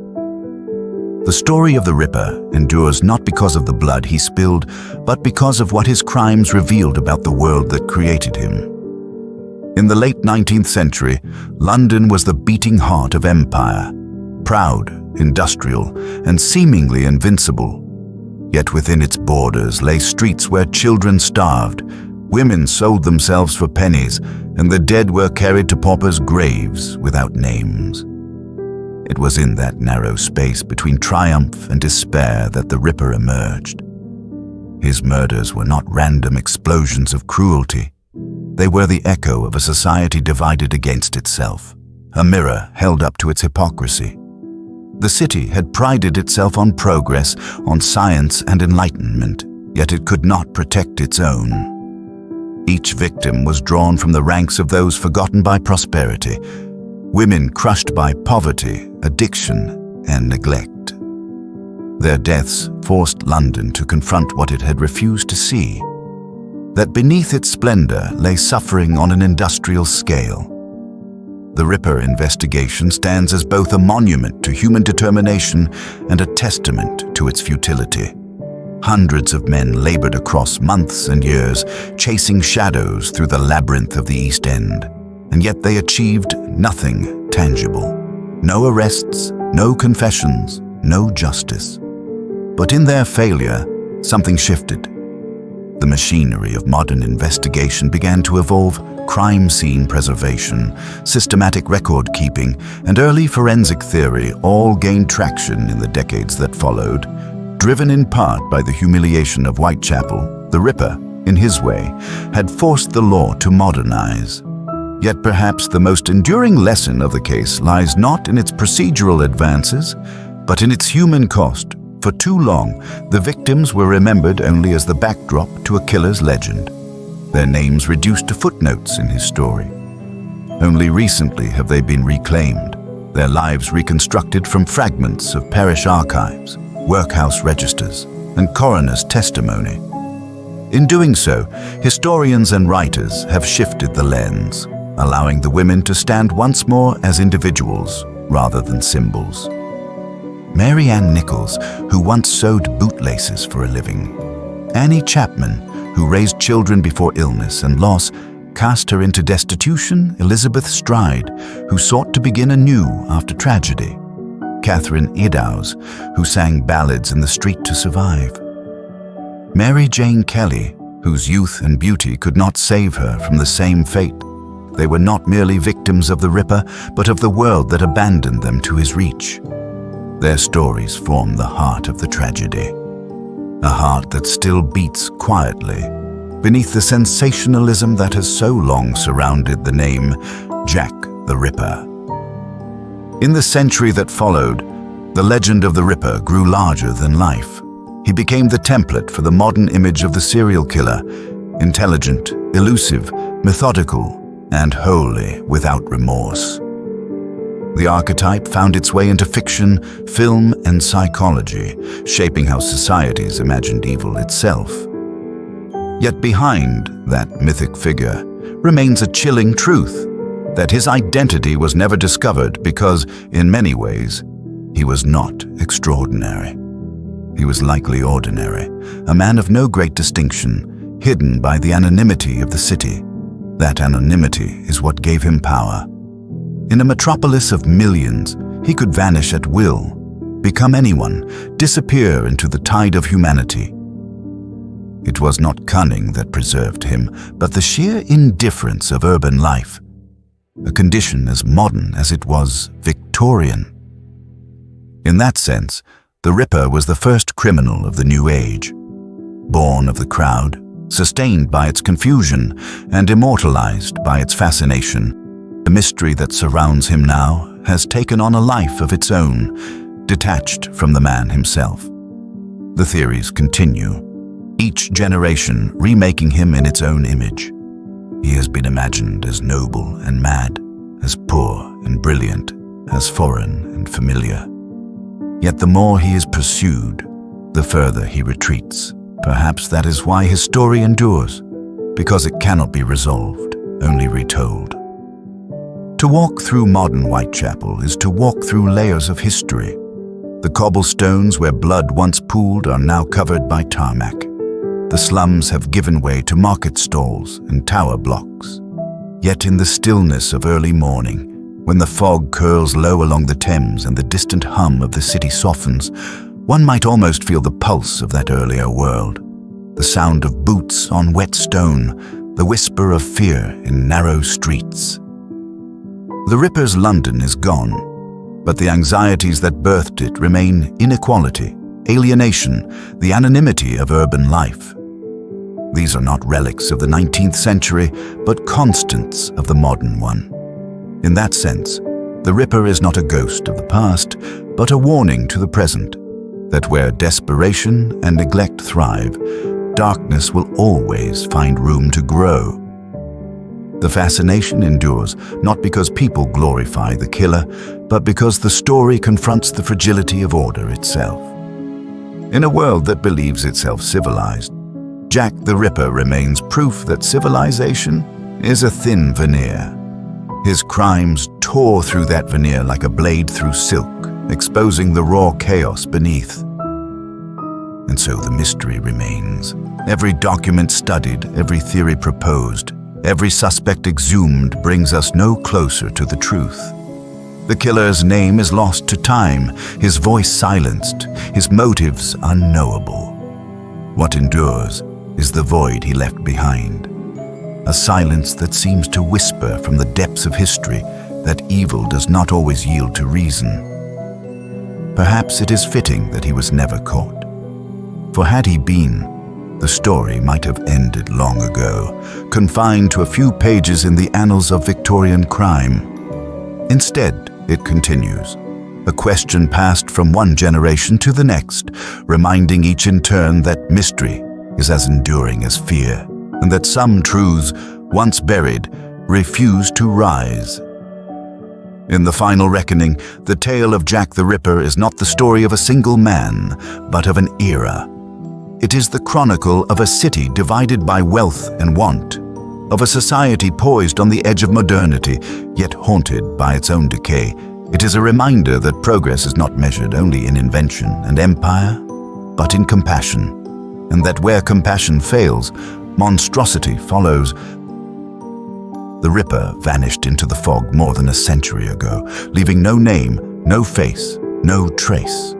The story of the Ripper endures not because of the blood he spilled, but because of what his crimes revealed about the world that created him. In the late 19th century, London was the beating heart of empire, proud, industrial, and seemingly invincible. Yet within its borders lay streets where children starved, women sold themselves for pennies, and the dead were carried to paupers' graves without names. It was in that narrow space between triumph and despair that the Ripper emerged. His murders were not random explosions of cruelty. They were the echo of a society divided against itself, a mirror held up to its hypocrisy. The city had prided itself on progress, on science and enlightenment, yet it could not protect its own. Each victim was drawn from the ranks of those forgotten by prosperity, women crushed by poverty, addiction, and neglect. Their deaths forced London to confront what it had refused to see, that beneath its splendor lay suffering on an industrial scale. The Ripper investigation stands as both a monument to human determination and a testament to its futility. Hundreds of men labored across months and years, chasing shadows through the labyrinth of the East End, and yet they achieved nothing tangible. No arrests, no confessions, no justice. But in their failure, something shifted. The machinery of modern investigation began to evolve. Crime scene preservation, systematic record keeping, and early forensic theory all gained traction in the decades that followed. Driven in part by the humiliation of Whitechapel, the Ripper in his way, had forced the law to modernize. Yet perhaps the most enduring lesson of the case lies not in its procedural advances, but in its human cost. For too long, the victims were remembered only as the backdrop to a killer's legend, their names reduced to footnotes in his story. Only recently have they been reclaimed, their lives reconstructed from fragments of parish archives, workhouse registers, and coroner's testimony. In doing so, historians and writers have shifted the lens, allowing the women to stand once more as individuals rather than symbols. Mary Ann Nichols, who once sewed bootlaces for a living. Annie Chapman, who raised children before illness and loss, cast her into destitution. Elizabeth Stride, who sought to begin anew after tragedy. Catherine Eddowes, who sang ballads in the street to survive. Mary Jane Kelly, whose youth and beauty could not save her from the same fate. They were not merely victims of the Ripper, but of the world that abandoned them to his reach. Their stories form the heart of the tragedy, a heart that still beats quietly beneath the sensationalism that has so long surrounded the name Jack the Ripper. In the century that followed, the legend of the Ripper grew larger than life. He became the template for the modern image of the serial killer, intelligent, elusive, methodical, and wholly without remorse. The archetype found its way into fiction, film, and psychology, shaping how societies imagined evil itself. Yet behind that mythic figure remains a chilling truth, that his identity was never discovered because, in many ways, he was not extraordinary. He was likely ordinary, a man of no great distinction, hidden by the anonymity of the city. That anonymity is what gave him power. In a metropolis of millions, he could vanish at will, become anyone, disappear into the tide of humanity. It was not cunning that preserved him, but the sheer indifference of urban life, a condition as modern as it was Victorian. In that sense, the Ripper was the first criminal of the New Age, born of the crowd, sustained by its confusion, and immortalized by its fascination. The mystery that surrounds him now has taken on a life of its own, detached from the man himself. The theories continue, each generation remaking him in its own image. He has been imagined as noble and mad, as poor and brilliant, as foreign and familiar. Yet the more he is pursued, the further he retreats. Perhaps that is why his story endures, because it cannot be resolved, only retold. To walk through modern Whitechapel is to walk through layers of history. The cobblestones where blood once pooled are now covered by tarmac. The slums have given way to market stalls and tower blocks. Yet in the stillness of early morning, when the fog curls low along the Thames and the distant hum of the city softens, one might almost feel the pulse of that earlier world. The sound of boots on wet stone, the whisper of fear in narrow streets. The Ripper's London is gone, but the anxieties that birthed it remain: inequality, alienation, the anonymity of urban life. These are not relics of the 19th century, but constants of the modern one. In that sense, the Ripper is not a ghost of the past, but a warning to the present, that where desperation and neglect thrive, darkness will always find room to grow. The fascination endures not because people glorify the killer, but because the story confronts the fragility of order itself. In a world that believes itself civilized, Jack the Ripper remains proof that civilization is a thin veneer. His crimes tore through that veneer like a blade through silk, exposing the raw chaos beneath. And so the mystery remains. Every document studied, every theory proposed, every suspect exhumed brings us no closer to the truth. The killer's name is lost to time, his voice silenced, his motives unknowable. What endures is the void he left behind, a silence that seems to whisper from the depths of history that evil does not always yield to reason. Perhaps it is fitting that he was never caught, for had he been, The story might have ended long ago, confined to a few pages in the annals of Victorian crime. Instead, it continues, a question passed from one generation to the next, reminding each in turn that mystery is as enduring as fear, and that some truths, once buried, refuse to rise. In the final reckoning, the tale of Jack the Ripper is not the story of a single man, but of an era. It is the chronicle of a city divided by wealth and want, of a society poised on the edge of modernity, yet haunted by its own decay. It is a reminder that progress is not measured only in invention and empire, but in compassion, and that where compassion fails, monstrosity follows. The Ripper vanished into the fog more than a century ago, leaving no name, no face, no trace.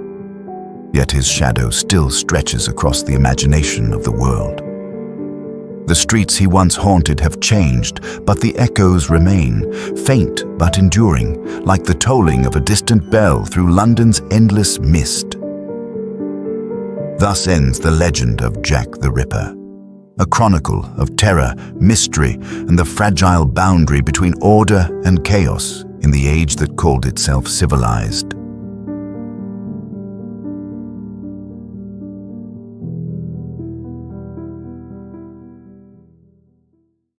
Yet his shadow still stretches across the imagination of the world. The streets he once haunted have changed, but the echoes remain, faint but enduring, like the tolling of a distant bell through London's endless mist. Thus ends the legend of Jack the Ripper, a chronicle of terror, mystery, and the fragile boundary between order and chaos in the age that called itself civilized.